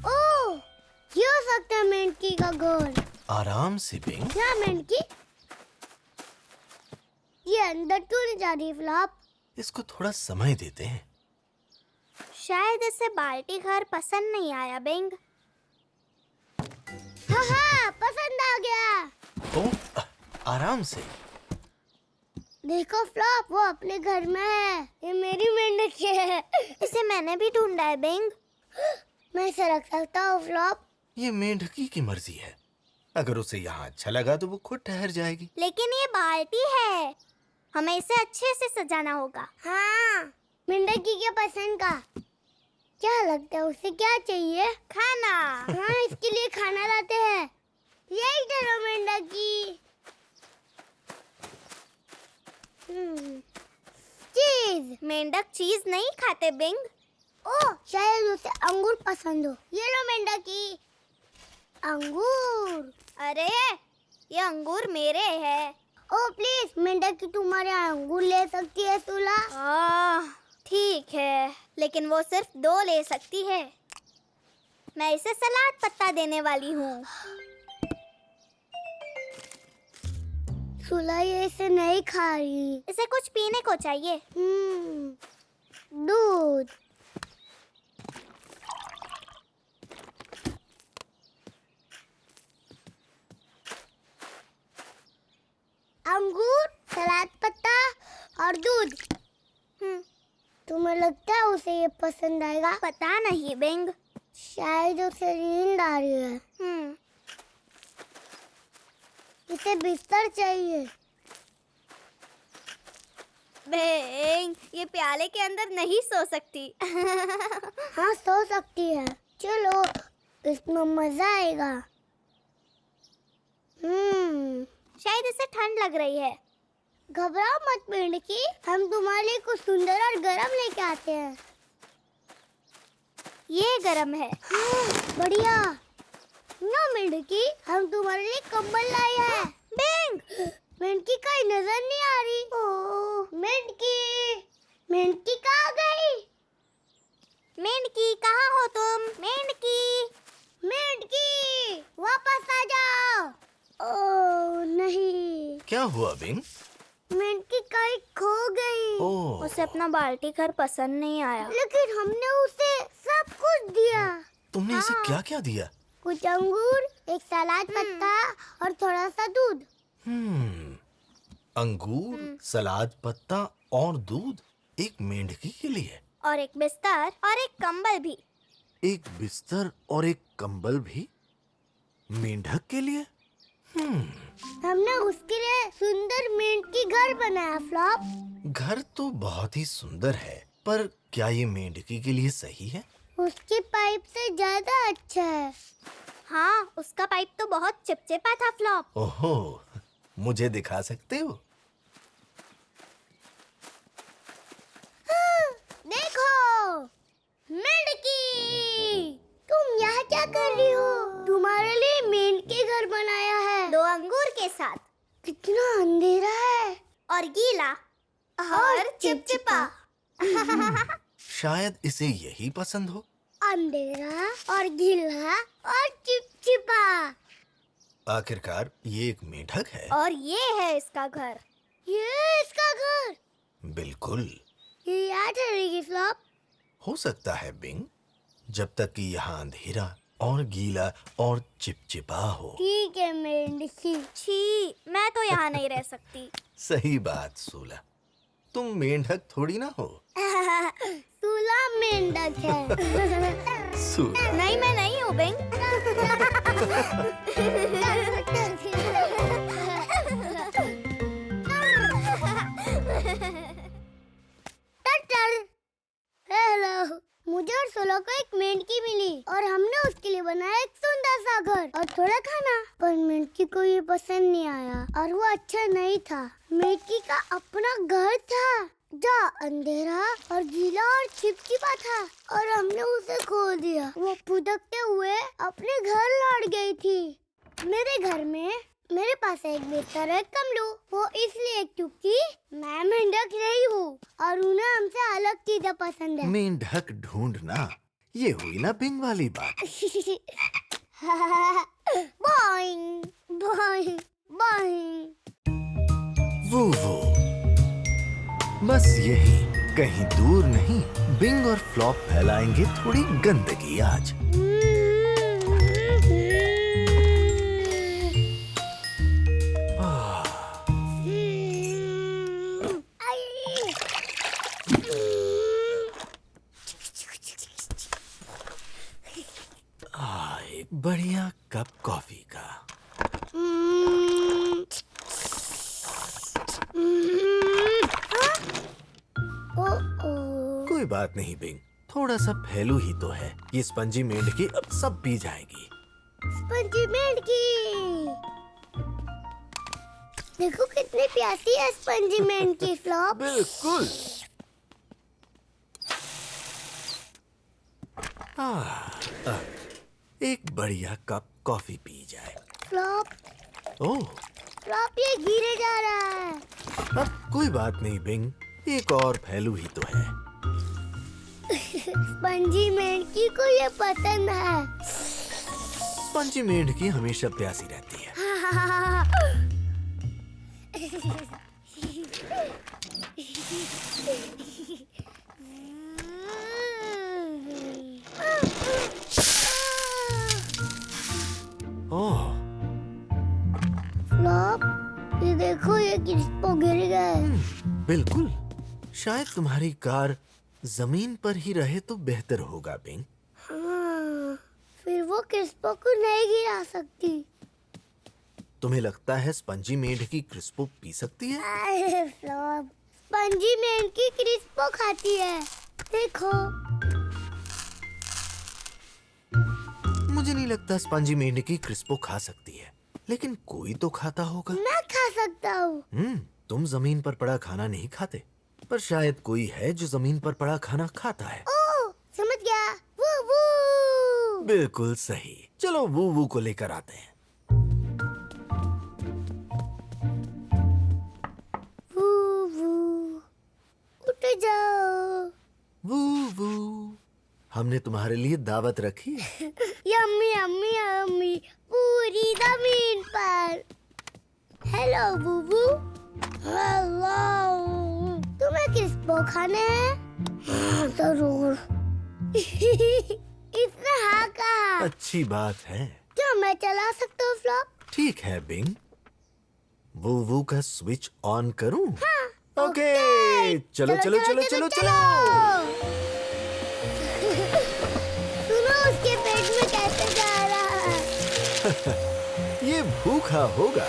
ओह, ये हो सकता है मेंढकी का घर। आराम से बिंग। क्या मेंढकी? ये अंदर क्यों नहीं जा रही फ्लॉप? इसको थोड़ा समय देते हैं। शायद इसे बाल्टी घर पसंद नहीं आया बिंग। हाँ, पसंद आ गया। ओह, आराम से। देखो फ्लॉप, वो अपने घर में है। ये मेरी मेंढकी है। इसे मैंने भी ढूंढा है बिंग। मैं इसे रख सकता हूँ फ्लॉप? ये मेंढकी की मर्जी है। अगर उसे यहाँ अच्छा लगा तो वो खुद ठहर जाएगी। लेकिन ये बाल्टी है, हमें इसे अच्छे से सजाना होगा। हाँ, मेंढकी के पसंद का। क्या लगता है उसे क्या चाहिए? खाना। हाँ, इसके लिए खाना लाते हैं। यही डरो मेंढकी। चीज। मेंढक चीज नहीं खाते बिंग। ओह, शायद उसे अंगूर पसंद हो। ये लो मेंढकी, अंगूर। अरे ये अंगूर मेरे हैं। ओह प्लीज मेंढकी तुम्हारे अंगूर ले सकती है सूला। ठीक है, लेकिन वो सिर्फ 2 ले सकती है। मैं इसे सलाद पत्ता देने वाली हूँ। सूला ये इसे नहीं खा रही। इसे कुछ पीने को चाहिए। दूध। अंगूर, सलाद पत्ता और दूध। तुम्हें लगता है उसे ये पसंद आएगा? पता नहीं बिंग, शायद उसे नींद आ रही है। इसे बिस्तर चाहिए। बिंग, ये प्याले के अंदर नहीं सो सकती। हाँ सो सकती है। चलो, इसमें मजा आएगा। शायद इसे ठंड लग रही है। घबराओ मत मेंढकी, हम तुम्हारे लिए कुछ सुंदर और गरम लेके आते हैं। ये गरम है। बढ़िया। नो मेंढकी, हम तुम्हारे लिए कंबल लाए हैं। बिंग, मेंढकी कहीं नजर नहीं आ रही। ओह मेंढकी, मेंढकी कहाँ गई? मेंढकी कहाँ हो तुम? मेंढकी, मेंढकी वापस आ जाओ। ओह नहीं। क्या हुआ बिंग? मेंढकी कहीं खो गई। ओह, उसे अपना बाल्टी घर पसंद नहीं आया, लेकिन हमने उसे सब कुछ दिया। तुमने इसे क्या क्या दिया? कुछ अंगूर, एक सलाद पत्ता और थोड़ा सा दूध। अंगूर, सलाद पत्ता और दूध एक मेंढकी के लिए। और एक बिस्तर और एक कंबल भी। एक बिस्तर और एक कंबल भी मेंढक के लिए? हमने उसके लिए सुंदर मेंढकी घर बनाया फ्लॉप। घर तो बहुत ही सुंदर है, पर क्या ये मेंढकी के लिए सही है? उसकी पाइप से ज्यादा अच्छा है। हाँ, उसका पाइप तो बहुत चिपचिपा था फ्लॉप। ओहो, मुझे दिखा सकते हो? देखो मेंढकी, तुम यहाँ क्या कर रही हो? तुम्हारे लिए मेंढकी घर बनाया है, 2 अंगूर के साथ। कितना अंधेरा है और गीला और चिपचिपा। शायद इसे यही पसंद हो। अंधेरा और गीला और चिपचिपा। आखिरकार ये एक मेंढक है। और ये है इसका घर। ये इसका घर। बिल्कुल। ये यहाँ ठहरेगी फ्लॉप। हो सकता है बिंग, जब तक कि यहाँ अंधेरा और गीला और चिपचिपा हो। ठीक है मेंढकी। छी, मैं तो यहाँ नहीं रह सकती। सही बात सूला, तुम मेंढक थोड़ी ना हो। सूला मेंढक है। सूला। नहीं, मैं नहीं हूँ बिंग। हेलो, मुझे और सोलो को एक मेंढकी मिली और हमने उसके लिए बनाया एक सुंदर सा घर और थोड़ा खाना। पर मेंढकी को ये पसंद नहीं आया और वो अच्छा नहीं था। मेंढकी का अपना घर था जो अंधेरा और गीला और चिपचिपा था और हमने उसे खो दिया। वो फुदकते हुए अपने घर लौट गई थी। मेरे घर में मेरे पास एक बिस्तर है कमलू, वो इसलिए क्योंकि मैं मेंढक नहीं हूँ और उन्हें हमसे अलग चीजें पसंद है। मेंढक ढूंढना, ये हुई ना बिंग वाली बात। Boeing Boeing Boeing. वो बस यही, कहीं दूर नहीं, बिंग और फ्लॉप फैलाएंगे थोड़ी गंदगी आज। एक बढ़िया कप कॉफी का। कोई बात नहीं बिंग, थोड़ा सा फैलू ही तो है। ये स्पंजी मेंढकी अब सब पी जाएगी। स्पंजी मेंढकी, देखो कितनी प्यासी है स्पंजी मेंढकी फ्लॉप। बिल्कुल। अब एक बढ़िया कप कॉफी पी जाए। फ्लॉप ओह, फ्लॉप ये गिरे जा रहा है। अब कोई बात नहीं बिंग, एक और फैलू ही तो है। स्पंजी मेंढकी को ये पसंद है। स्पंजी मेंढकी हमेशा प्यासी रहती है। ओह, फ्लॉप ये देखो, ये क्रिस्पो गिर गए। बिल्कुल। शायद तुम्हारी कार जमीन पर ही रहे तो बेहतर होगा बिंग। हाँ, फिर वो क्रिस्पो को नहीं गिरा सकती। तुम्हें लगता है स्पंजी मेंढकी क्रिस्पो पी सकती है? अरे फ्लॉप, स्पंजी मेंढकी क्रिस्पो खाती है, देखो। मुझे नहीं लगता स्पंजी मेंढकी क्रिस्पो खा सकती है, लेकिन कोई तो खाता होगा। मैं खा सकता हूँ। तुम जमीन पर पड़ा खाना नहीं खाते, पर शायद कोई है जो जमीन पर पड़ा खाना खाता है। ओह, समझ गया। वो वो बिल्कुल सही। चलो वू वू को लेकर आते हैं। वो उठ जाओ। वू वू, हमने तुम्हारे लिए दावत रखी है। यम्मी यम्मी यम्मी, पूरी जमीन पर। हेलो बूबू। हेलो, तुम्हें क्रिस्पो खाने हैं? हाँ, जरूर। इसने हाँ कहा। अच्छी बात है। क्या मैं चला सकता हूँ फ्लॉप? ठीक है बिंग, वू वू का स्विच ऑन करूं? हाँ, ओके, चलो चलो चलो चलो चलो। सुनो उसके पेट में कैसे जा रहा है। ये भूखा होगा।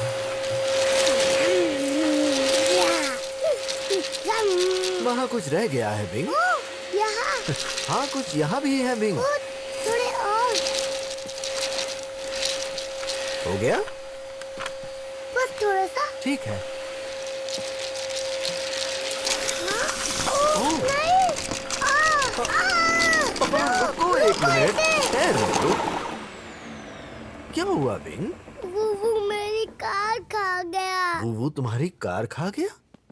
वहाँ कुछ रह गया है बिंग। यहाँ हाँ, कुछ यहाँ भी है बिंग। थोड़े और। हो गया? बस थोड़ा सा। ठीक है। ओह, नहीं। रुको एक मिनट। रुको। क्या हुआ बिंग? वो मेरी कार खा गया। वो तुम्हारी कार खा गया?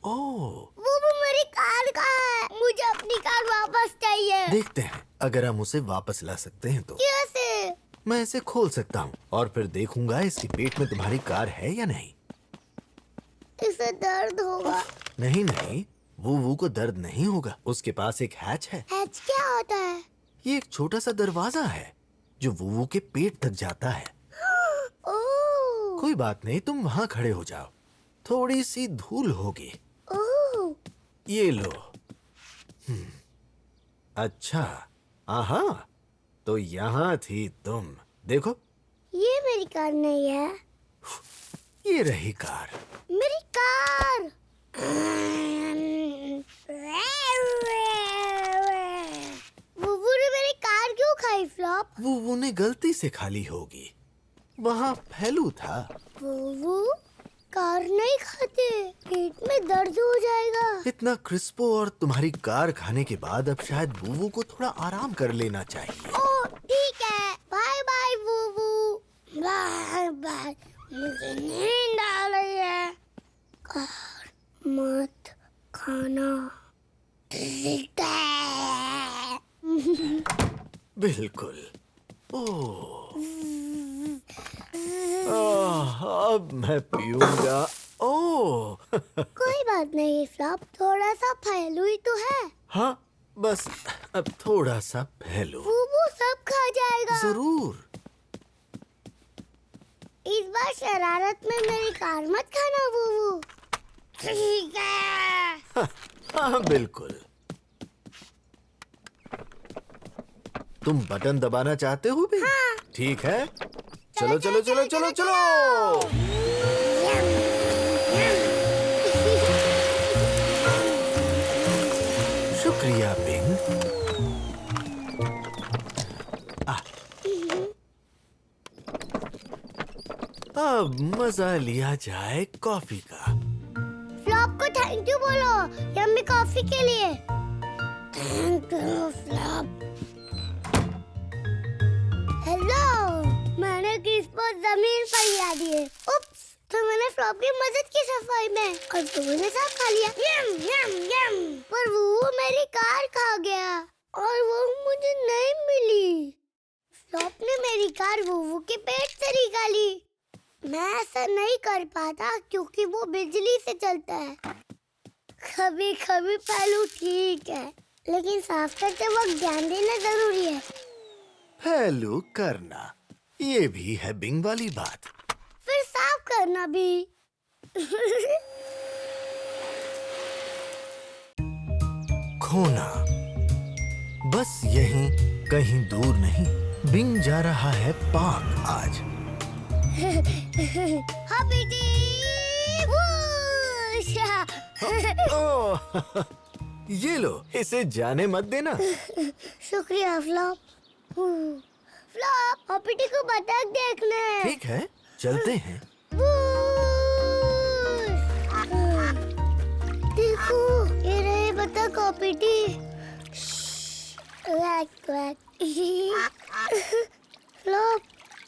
ओह, वो मेरी कार का है। मुझे अपनी कार वापस चाहिए। देखते हैं अगर हम उसे वापस ला सकते हैं तो। कैसे? मैं इसे खोल सकता हूँ और फिर देखूंगा इसके पेट में तुम्हारी कार है या नहीं। इसे दर्द होगा। नहीं नहीं, वो को दर्द नहीं होगा। उसके पास एक हैच है। हैच क्या होता है? ये एक छोटा सा दरवाजा है जो वो के पेट तक जाता है। ओह, कोई बात नहीं, तुम वहाँ खड़े हो जाओ। थोड़ी सी धूल होगी। ओह, ये लो। अच्छा, आहा, तो यहाँ थी तुम। देखो, ये मेरी कार नहीं है। ये रही कार। मेरी कार। बुबू ने मेरी कार क्यों खाई फ्लॉप? वो ने गलती से खाली होगी। वहाँ फैलू था। बुबू कार नहीं खाते, पेट में दर्द हो जाएगा। इतना क्रिस्पो और तुम्हारी कार खाने के बाद अब शायद बूबू को थोड़ा आराम कर लेना चाहिए। ओह ठीक है, बाय बाय बुबू। बाय बाय, मुझे नींद आ रही है। कार मत खाना, ठीक है। बिल्कुल। ओह, अब मैं पीऊंगा। ओह, कोई बात नहीं फ्लॉप, थोड़ा सा फैलू ही तो है। हाँ, बस अब थोड़ा सा फैलो। बुबू सब खा जाएगा। जरूर। इस बार शरारत में मेरी कार मत खाना बुबू। ठीक है। हाँ बिल्कुल। तुम बटन दबाना चाहते हो भी? हाँ। ठीक है, चलो चलो चलो चलो चलो। शुक्रिया बिंग। अब मजा लिया जाए कॉफी का। फ्लॉप को थैंक यू बोलो यम्मी कॉफी के लिए। Thank you flop. हेलो, मैंने किस पर जमीन पर गिरा दी है। उप्स, तो मैंने फ्लॉप की मदद की सफाई में और तुमने सब खा लिया। यम यम यम। पर वो मेरी कार खा गया और वो मुझे नहीं मिली। फ्लॉप ने मेरी कार वो के पेट से निकाली। मैं ऐसा नहीं कर पाता क्योंकि वो बिजली से चलता है। कभी कभी पहलू ठीक है, लेकिन साफ करते वक्त ध्यान देना जरूरी है। हेलो करना, ये भी है बिंग वाली बात। फिर साफ करना भी। खोना बस यहीं कहीं दूर नहीं। बिंग जा रहा है पार्क आज। हॉपिटी वूश। ओह, ये लो, इसे जाने मत देना। शुक्रिया फ्लॉप। फ्लॉप, हॉपिटी को बतख देखना है। ठीक है, चलते हैं। देखो, ये रहे बतख हॉपिटी। Quack quack. फ्लॉप,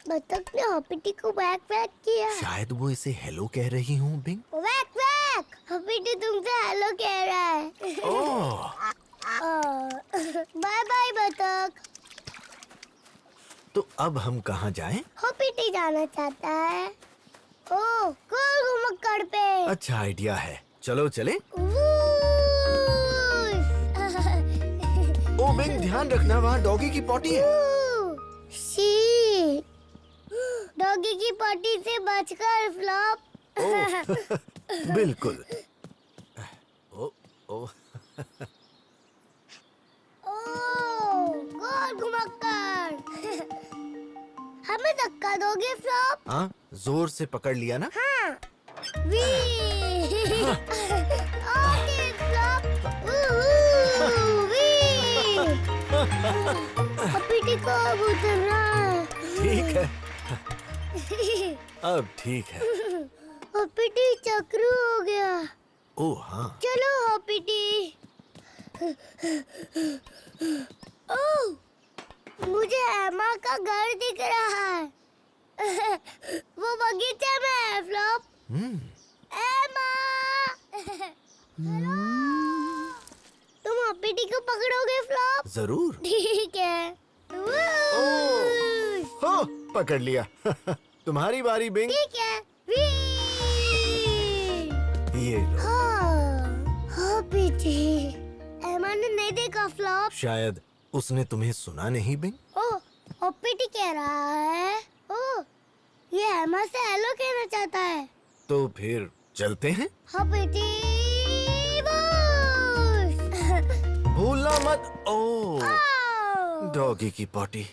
बतख ने हॉपिटी को वैक वैक किया। शायद वो इसे हेलो कह रही हूँ बिंग। वैक वैक। हॉपिटी तुमसे हेलो कह रहा है। ओह, बाय बाय बतख। तो अब हम कहाँ जाएं? हॉपिटी जाना चाहता है। ओह, गोल घुमक्कड़ पे। अच्छा आइडिया है, चलो चले। ओ बिंग, ध्यान रखना, वहाँ डॉगी की पॉटी है। शी, डॉगी की पॉटी से बचकर फ्लॉप। ओह, बिल्कुल। ओ, ओ, गोल घुमक्कड़। हमें धक्का दोगे फ्लॉप? हाँ, जोर से पकड़ लिया ना। हाँ। वी। Okay flop. वी। हॉपिटी को अब उतरना है। ठीक है, अब ठीक है। हॉपिटी चक्रू हो गया। ओह हाँ, चलो हॉपिटी। ओह, मुझे एमा का घर दिख रहा है। वो बगीचे में है फ्लॉप। एमा। तुम हॉपिटी को पकड़ोगे फ्लॉप? जरूर। ठीक है। हो, पकड़ लिया। तुम्हारी बारी बिंग। ठीक है। वी। ये लो। हाँ, हॉपिटी। एमा ने नहीं देखा फ्लॉप। शायद उसने तुम्हें सुना नहीं बिंग। ओह, हॉपिटी कह रहा है। ओह, ये एमा से हेलो कहना चाहता है। तो फिर चलते हैं। हॉपिटी बूश। भूलना मत। ओह, ओह, डॉगी की पॉटी।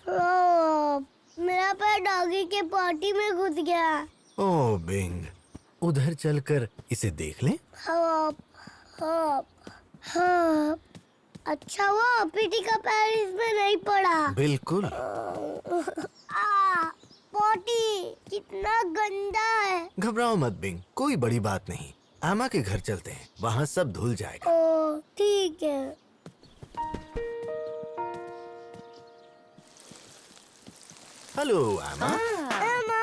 फ्लॉप, मेरा पैर डॉगी के पॉटी में घुस गया। ओह बिंग, उधर चलकर इसे देख लें। Hop hop hop. अच्छा हुआ हॉपिटी का पैर इसमें नहीं पड़ा। बिल्कुल। पॉटी कितना गंदा है। घबराओ मत बिंग, कोई बड़ी बात नहीं। आमा के घर चलते हैं, वहाँ सब धुल जाएगा। ओह, ठीक है। हेलो आमा। एमा,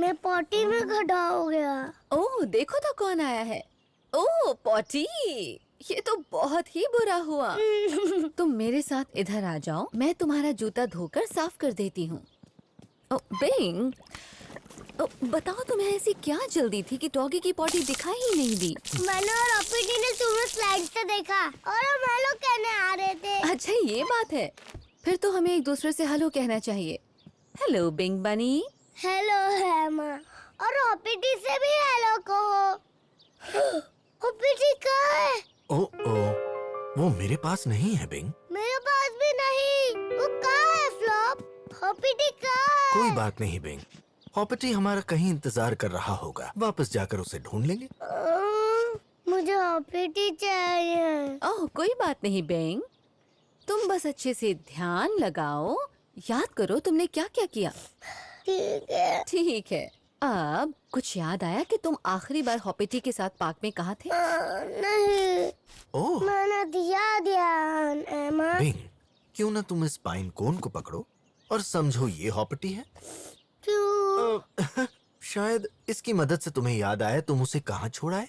मैं पॉटी में गड्ढा हो गया। ओह, देखो तो कौन आया है। ओह पॉटी, ये तो बहुत ही बुरा हुआ। तुम मेरे साथ इधर आ जाओ, मैं तुम्हारा जूता धोकर साफ कर देती हूँ। ओह बिंग, बताओ तुम्हें ऐसी क्या जल्दी थी कि डॉगी की पॉटी दिखाई ही नहीं दी? मैंने और हॉपिटी ने तुम्हें स्लाइड से देखा और हम हेलो कहने आ रहे थे। अच्छा ये बात है, फिर तो हमें एक दूसरे से हेलो कहना चाहिए। हेलो बिंग बनी। हेलो एमा, और हॉपिटी से भी हेलो कहो। हॉपिटी कहाँ है? ओ, वो मेरे पास नहीं है बिंग। मेरे पास भी नहीं। वो कहाँ है फ्लॉप? हॉपिटी कहाँ है? कोई बात नहीं बिंग, हॉपिटी हमारा कहीं इंतजार कर रहा होगा। वापस जाकर उसे ढूंढ लेंगे। मुझे हॉपिटी चाहिए। ओह कोई बात नहीं बिंग, तुम बस अच्छे से ध्यान लगाओ, याद करो तुमने क्या क्या किया। ठीक है। ठीक है, अब कुछ याद आया कि तुम आखिरी बार हॉपिटी के साथ पार्क में कहाँ थे? नहीं, ओह मैंने दिया ध्यान एमा। बिंग, क्यों ना तुम इस पाइन कोन को पकड़ो और समझो ये हॉपिटी है। क्यों? शायद इसकी मदद से तुम्हें याद आए तुम उसे कहाँ छोड़ा है।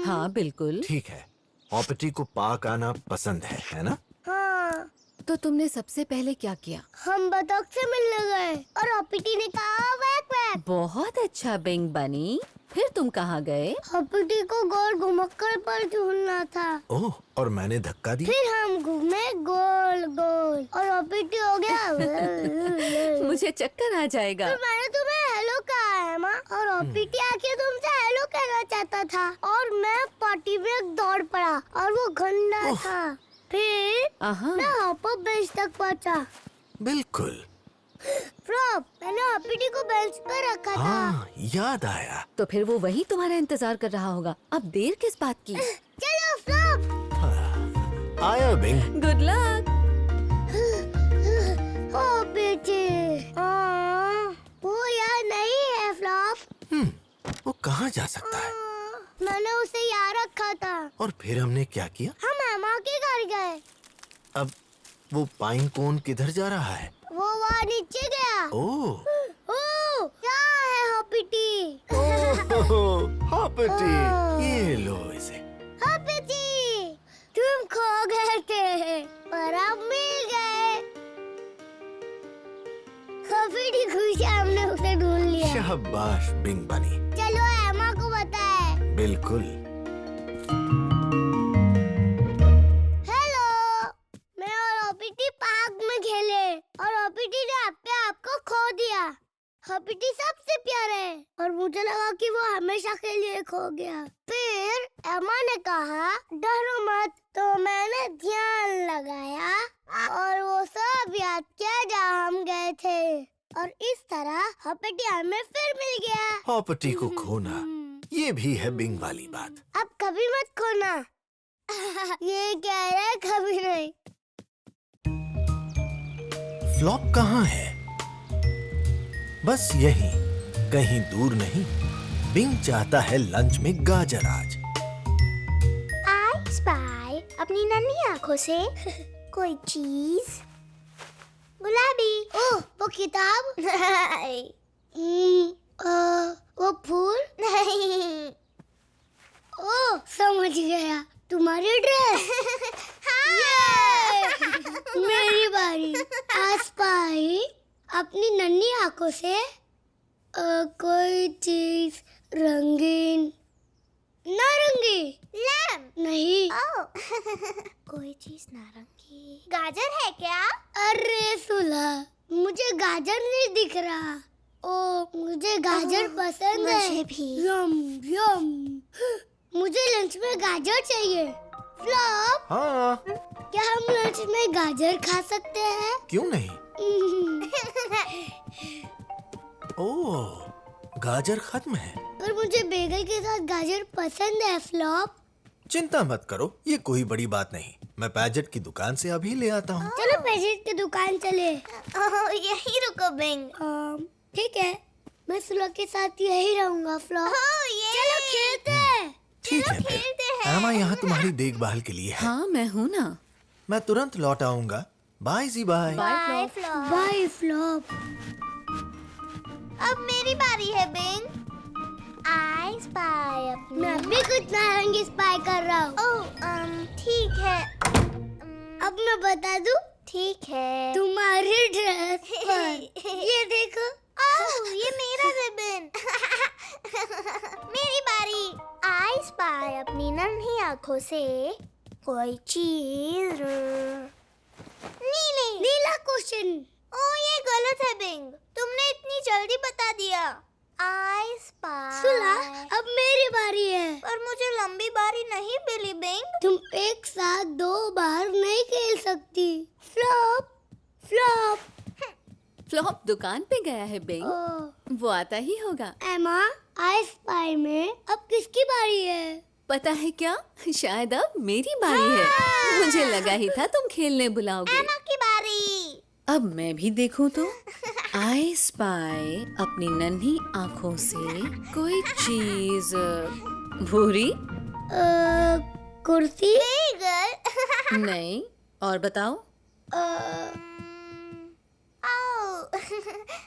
हाँ बिल्कुल। ठीक है, हॉपिटी को पार्क आना पसंद है ना? हाँ, तो तुमने सबसे पहले क्या किया? हम बतख से मिलने गए और हॉपिटी ने कहा वैक वैक। बहुत अच्छा बिंग बनी। फिर तुम कहाँ गए? हॉपिटी को गोल घुमक्कर पर झूलना था। ओह, और मैंने धक्का दिया। फिर हम घूमे गोल गोल और हॉपिटी हो गया। मुझे चक्कर आ जाएगा। फिर मैंने तुम्हें हेलो कहा है माँ, और हॉपिटी आके तुमसे हेलो कहना चाहता था और मैं पार्टी में दौड़ पड़ा और वो गंदा था। फिर आहा। मैं हॉपर बेंच तक पहुँचा। बिल्कुल। फ्लॉप, मैंने हॉपिटी को बेंच पे रखा था। हाँ, याद आया। तो फिर वो वही तुम्हारा इंतजार कर रहा होगा। अब देर किस बात की? चलो फ्लॉप। आया बिंग। Good luck. हॉपिटी, वो यहाँ नहीं है फ्लॉप। वो कहाँ जा सकता है? मैंने उसे यहाँ रखा था। और फिर हमने क्या किया? हम एमा के घर गए। अब वो पाइन कोन किधर जा रहा है? वो वहाँ नीचे गया। ओह, क्या है हॉपिटी? हॉपिटी, ये लो इसे। हॉपिटी, तुम खो गए थे पर अब मिल गए। हॉपिटी खुश है, हमने उसे ढूंढ लिया। शाबाश बिंग बनी। चलो एमा को बताए। बिल्कुल। हेलो, मैं और हॉपिटी पार्क में खेले और हॉपिटी ने अपने आप को खो दिया। हॉपिटी सबसे प्यारा है और मुझे लगा कि वो हमेशा के लिए खो गया। फिर एमा ने कहा डरो मत, तो मैंने ध्यान लगाया और वो सब याद किया जहाँ हम गए थे और इस तरह हॉपिटी हमें फिर मिल गया। हॉपिटी को खोना, ये भी है बिंग वाली बात। अब कभी मत खोना। ये कह रहा है कभी नहीं। फ्लॉप कहाँ है? बस यहीं, कहीं दूर नहीं। बिंग चाहता है लंच में गाजर आज। आई स्पाई अपनी नन्ही आंखों से कोई चीज। गुलाबी। ओह, वो किताब। नहीं। वो फूल। नहीं। ओह, समझ गया, तुम्हारी ड्रेस। हाँ। मेरी बारी। स्पाई अपनी नन्ही आंखों से कोई चीज रंगीन। नारंगी। लैम्प। नहीं। कोई चीज नारंगी। गाजर है क्या? अरे सुला, मुझे गाजर नहीं दिख रहा। ओ, मुझे गाजर पसंद है। मुझे भी। यम यम। मुझे लंच में गाजर चाहिए। फ्लॉप, हाँ, क्या हम लंच में गाजर खा सकते हैं? क्यों नहीं? ओह, गाजर खत्म है। पर मुझे बेगल के साथ गाजर पसंद है फ्लॉप। चिंता मत करो, ये कोई बड़ी बात नहीं। मैं पैजेट की दुकान से अभी ले आता हूँ। चलो पैजेट की दुकान चले। यही रुको बिंग। ठीक है, मैं सुला के साथ यही रहूंगा फ्लॉप। चलो खेलते हैं। ठीक है फिर। एमा यहाँ तुम्हारी देखभाल के लिए है। हाँ मैं हूँ ना। मैं तुरंत लौट आऊंगा। Bye ji bye. Bye Flop. Bye Flop. अब मेरी बारी है बिंग। आई स्पाई अपनी। मैं भी कुछ नारंगी स्पाई कर रहा हूँ। ओह ठीक है। अब मैं बता दूँ? ठीक है। तुम्हारी ड्रेस पर ये देखो। ओह ये मेरा रिबन। मेरी बारी। आई स्पाई अपनी नन्ही आंखों से कोई चीज। नीली। नीला क्वेश्चन। ओह ये गलत है बिंग, तुमने इतनी जल्दी बता दिया। I spy. सुला, अब मेरी बारी है। पर मुझे लंबी बारी नहीं मिली बिंग। तुम एक साथ 2 बार नहीं खेल सकती। Flop flop. फ्लॉप दुकान पे गया है बिंग। ओह, वो आता ही होगा। एमा, आई स्पाई में अब किसकी बारी है? पता है क्या, शायद अब मेरी बारी है। मुझे लगा ही था तुम खेलने बुलाओगे। एमा की बारी। अब मैं भी देखूं तो आई स्पाई अपनी नन्ही आंखों से कोई चीज भूरी कुर्सी। बेगल। नहीं। और बताओ।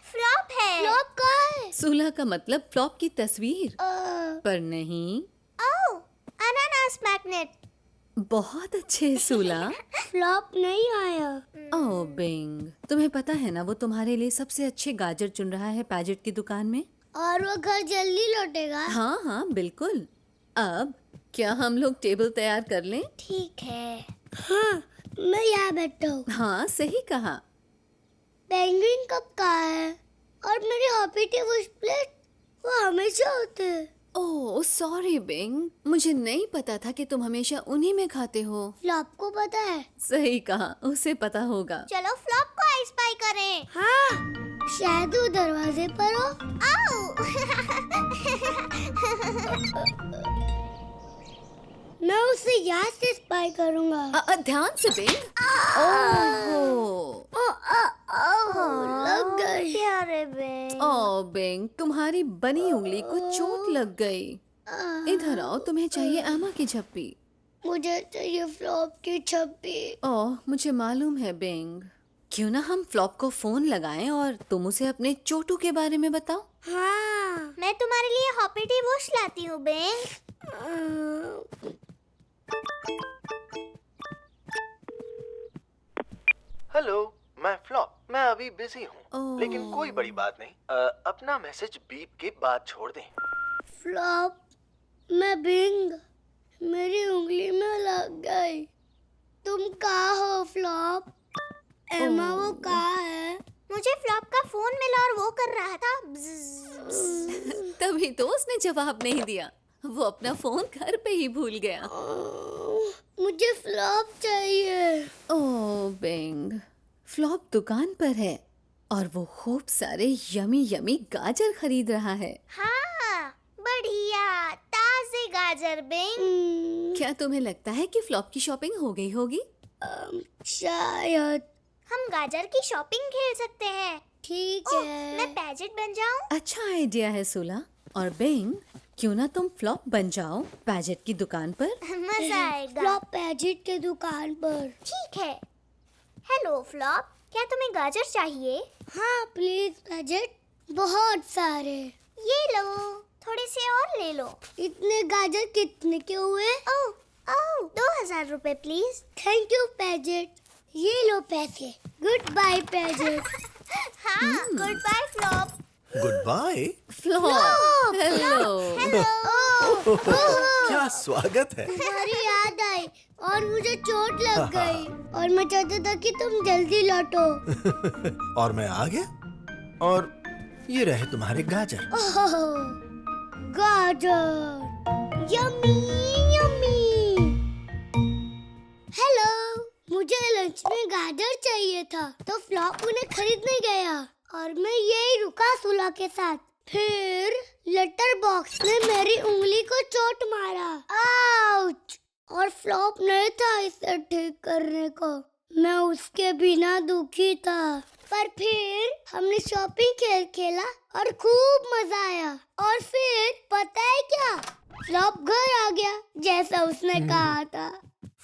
फ्लॉप है। फ्लॉप कहाँ है? सूला का मतलब फ्लॉप की तस्वीर, पर नहीं। ओह, अनानास मैग्नेट। बहुत अच्छे सूला। फ्लॉप नहीं आया। ओह बिंग, तुम्हें पता है ना वो तुम्हारे लिए सबसे अच्छे गाजर चुन रहा है पैजेट की दुकान में। और वो घर जल्दी लौटेगा। हाँ हाँ बिल्कुल। अब क्या हम लोग टेबल तैयार कर लें? ठीक है। हाँ, मैं यहाँ बैठा हूँ। हाँ सही कहा। पेंगुइन कब कहाँ है? और मेरी हॉबी टेबल प्लेट वो हमेशा होते हैं। ओह सॉरी बिंग, मुझे नहीं पता था कि तुम हमेशा उन्हीं में खाते हो। फ्लॉप को पता है? सही कहा, उसे पता होगा। चलो फ्लॉप को आई स्पाई करें। हाँ, शायद वो दरवाजे पर हो। मैं उसे यहाँ से स्पाई करूँगा। ध्यान से बिंग। ओह लग गई। प्यारे बेन। ओह बिंग, तुम्हारी बनी उंगली को चोट लग गई। इधर आओ, तुम्हें चाहिए एमा की झप्पी। मुझे चाहिए फ्लॉप की छप्पी। ओह मुझे मालूम है बिंग। क्यों ना हम फ्लॉप को फोन लगाएं और तुम उसे अपने चोटू के बारे में बताओ। हाँ। मैं तुम्हारे लिए हॉपिटी वॉश लाती हूँ बेन। हेलो, मैं फ्लॉप। मैं अभी बिजी हूँ, ओह। लेकिन कोई बड़ी बात नहीं। अपना मैसेज बीप के बाद छोड़ दें। फ्लॉप, मैं बिंग, मेरी उंगली में लग गई। तुम कहाँ हो फ्लॉप? एमा वो कहाँ है? मुझे फ्लॉप का फोन मिला और वो कर रहा था bzzz। तभी तो उसने जवाब नहीं दिया। वो अपना फोन घर पे ही भूल गया। मुझे फ्लॉप चाहिए। ओह बिंग, फ्लॉप दुकान पर है और वो खूब सारे यमी यमी गाजर खरीद रहा है। हाँ, बढ़िया ताजे गाजर बेन। क्या तुम्हें लगता है कि फ्लॉप की शॉपिंग हो गई होगी? शायद। हम गाजर की शॉपिंग खेल सकते हैं। ठीक ओह, है। मैं पैजेट बन जाऊं? अच्छा आइडिया है सूला। और बिंग, क्यों ना तुम फ्लॉप बन जाओ पैजेट की दुकान पर। मजा आएगा। फ्लॉप पैजेट के दुकान पर। ठीक है। हेलो फ्लॉप, क्या तुम्हें गाजर चाहिए? हाँ प्लीज पैजेट, बहुत सारे। ये लो, थोड़े से और ले लो। इतने गाजर कितने के हुए? ओह ओह, 2000 रुपए प्लीज। थैंक यू पैजेट, ये लो पैसे। Goodbye Paget. हाँ, goodbye Flop. Goodbye. Flop hello. क्या स्वागत है। तुम्हारी याद आई और मुझे चोट लग गई और मैं चाहता था कि तुम जल्दी लौटो। और मैं आ गया और ये रहे तुम्हारे गाजर। ओह, गाजर, यम्मी यम्मी। हेलो, मुझे लंच में गाजर चाहिए था तो फ्लॉप उन्हें खरीदने गया और मैं यही रुका सूला के साथ। फिर लेटर बॉक्स ने मेरी उंगली को चोट मारा। आउच! और फ्लॉप नहीं था इसे ठीक करने को। मैं उसके बिना दुखी था। पर फिर हमने शॉपिंग खेल खेला और खूब मजा आया। और फिर पता है क्या? फ्लॉप घर आ गया जैसा उसने कहा था।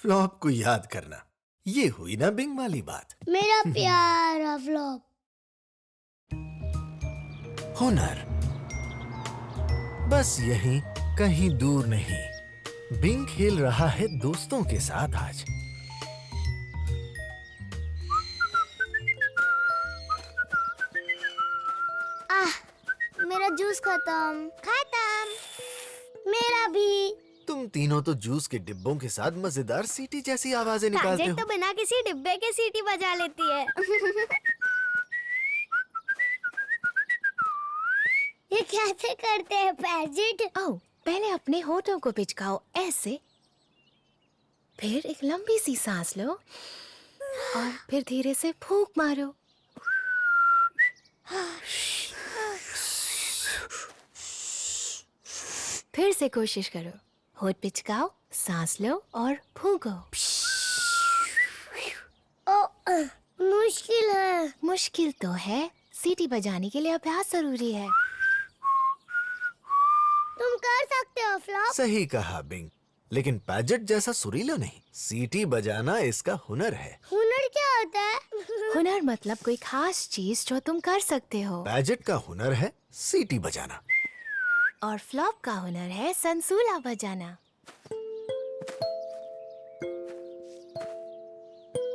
फ्लॉप को याद करना, ये हुई ना बिंग वाली बात। मेरा प्यारा फ्लॉप। हुनर बस यहीं कहीं दूर नहीं। बिंग खेल रहा है दोस्तों के साथ आज। मेरा जूस खत्म। खत्म। मेरा भी। तुम तीनों तो जूस के डिब्बों के साथ मजेदार सीटी जैसी आवाजें निकालते पैजेट हो। तो बिना किसी डिब्बे के सीटी बजा लेती है। ये कैसे करते हैं पैजेट? आओ, पहले अपने होठों को पिचकाओ ऐसे, फिर एक लंबी सी सांस लो और फिर धीरे से फूंक मारो। फिर से कोशिश करो। होठ पिचकाओ, सांस लो और फूंको। मुश्किल है। मुश्किल तो है, सीटी बजाने के लिए अभ्यास जरूरी है। तुम कर सकते हो फ्लॉप। सही कहा बिंग, लेकिन पैजेट जैसा सुरीला नहीं। सीटी बजाना इसका हुनर है। हुनर क्या होता है? हुनर मतलब कोई खास चीज जो तुम कर सकते हो। पैजेट का हुनर है सीटी बजाना। और फ्लॉप का हुनर है संसूला बजाना।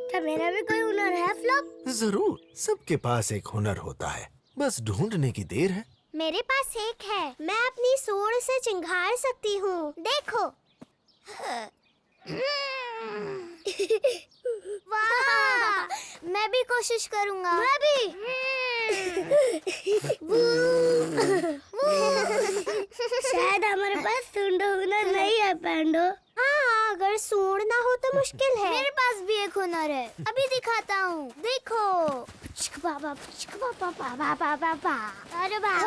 क्या मेरा भी कोई हुनर है फ्लॉप? जरूर, सबके पास एक हुनर होता है, बस ढूंढने की देर है। मेरे पास एक है। मैं अपनी सूंड से चिंगार सकती हूँ। देखो। वाह! मैं भी कोशिश करूँगा। मैं भी। शायद हमारे पास सूंड हुनर नहीं है पैंडो। हाँ, अगर सूंड ना हो तो मुश्किल है। मेरे पास भी एक हुनर है। अभी दिखाता हूँ। देखो। बाबा बाबा बाबा बाबा बाबा। अरे वाह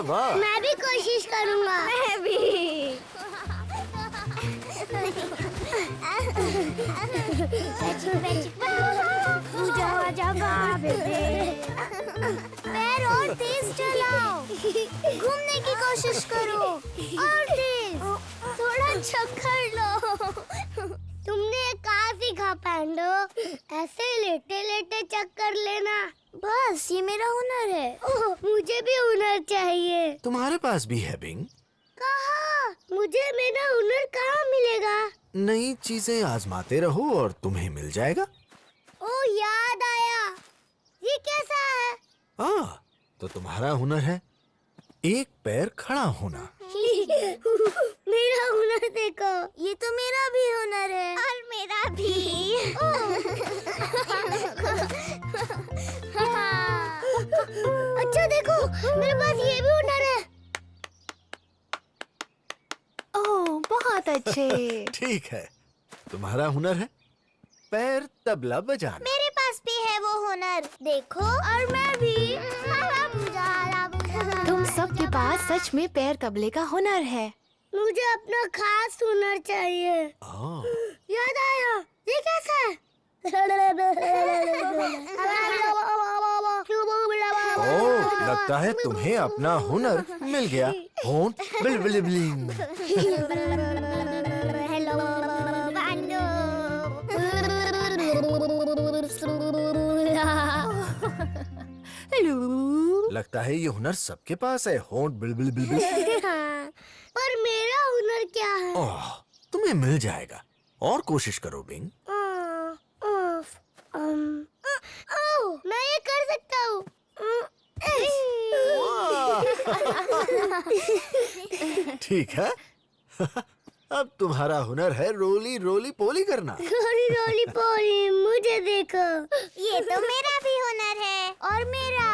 वाह। मैं भी कोशिश करूँगा। मैं भी। पैर और तेज चलाओ। घूमने की कोशिश करो। और तेज। थोड़ा चक्कर लो। तुमने कहाँ सीखा पैंडो? ऐसे लेटे लेटे चक्कर लेना। बस ये मेरा हुनर है। ओह, मुझे भी हुनर चाहिए। तुम्हारे पास भी है बिंग। कहाँ? मुझे मेरा हुनर कहाँ मिलेगा? नई चीजें आजमाते रहो और तुम्हें मिल जाएगा। ओह, याद आया। ये कैसा है? तो तुम्हारा हुनर है एक पैर खड़ा होना। मेरा हुनर देखो। ये तो मेरा भी हुनर है। और मेरा भी। अच्छा देखो, मेरे पास ये भी हुनर है। ओह, बहुत अच्छे। ठीक है, तुम्हारा हुनर है पैर तबला बजाना। मेरे पास भी है वो हुनर। देखो। और मैं भी। तुम सबके पास सच में पैर तबले का हुनर है। मुझे अपना खास हुनर चाहिए। याद आया। ये कैसा है? ओह, लगता है तुम्हें अपना हुनर मिल गया। होंठ बिलबिलिबलिंग। हेलो लगता है ये हुनर सबके पास है। होंठ बिलबिलिबलिंग। हाँ, पर मेरा हुनर क्या है? ओह, तुम्हें मिल जाएगा। और कोशिश करो बिंग। मैं ये कर सकता हूँ। ठीक है। अब तुम्हारा हुनर है रोली रोली पोली करना। रोली रोली पोली, मुझे देखो। ये तो मेरा भी हुनर है। और मेरा।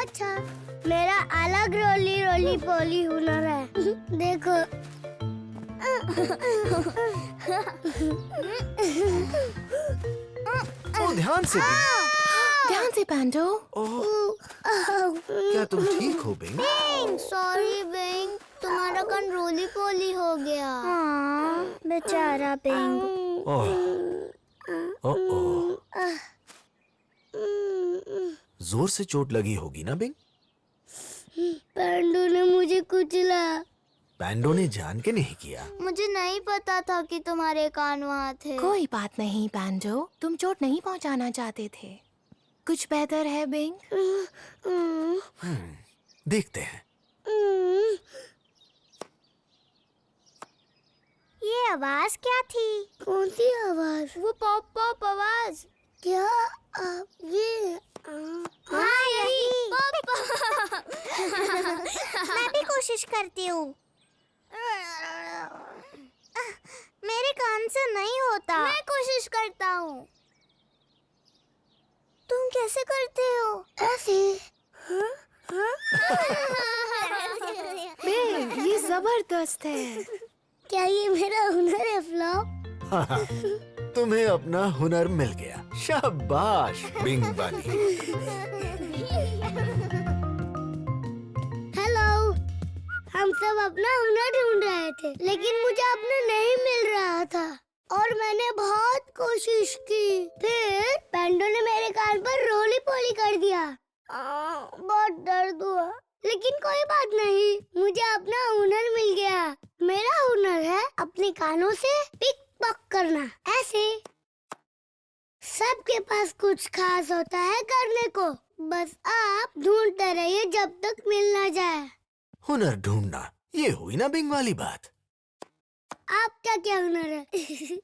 अच्छा, मेरा अलग रोली रोली पोली हुनर है। देखो। ओ, ध्यान से बिंग। ध्यान से पैंडो। ओह, क्या तुम ठीक हो बिंग? सॉरी बिंग, तुम्हारा कान रोली पोली हो गया। हाँ, बेचारा बिंग। ओह, ओह, जोर से चोट लगी होगी ना बिंग? पैंडो ने मुझे कुचला। पैंडो ने जान के नहीं किया। मुझे नहीं पता था कि तुम्हारे कान वहाँ थे। कोई बात नहीं पैंडो, तुम चोट नहीं पहुंचाना चाहते थे। कुछ बेहतर है बिंग? देखते हैं। ये आवाज क्या थी? कौन सी आवाज? वो पॉप पॉप आवाज। क्या ये? हाँ यही। मैं भी कोशिश करती हूँ। मेरे कान से नहीं होता। मैं कोशिश करता हूँ। तुम कैसे करते हो? ऐसे। बिंग, ये जबरदस्त है। क्या ये मेरा हुनर है फ्लॉप? हाँ, तुम्हें अपना हुनर मिल गया। शाबाश बिंग बनी। हेलो, हम सब अपना हुनर ढूंढ रहे थे, लेकिन मुझे अपना नहीं मिल रहा था और मैंने बहुत कोशिश की। फिर पेंडो ने मेरे कान पर रोली पोली कर दिया। बहुत दर्द हुआ, लेकिन कोई बात नहीं, मुझे अपना हुनर मिल गया। मेरा हुनर है अपने कानों से पिक पक करना, ऐसे। सबके पास कुछ खास होता है करने को, बस आप ढूंढते रहिए जब तक मिल ना जाए। हुनर ढूंढना, ये हुई ना बिंग वाली बात। आपका क्या हुनर है?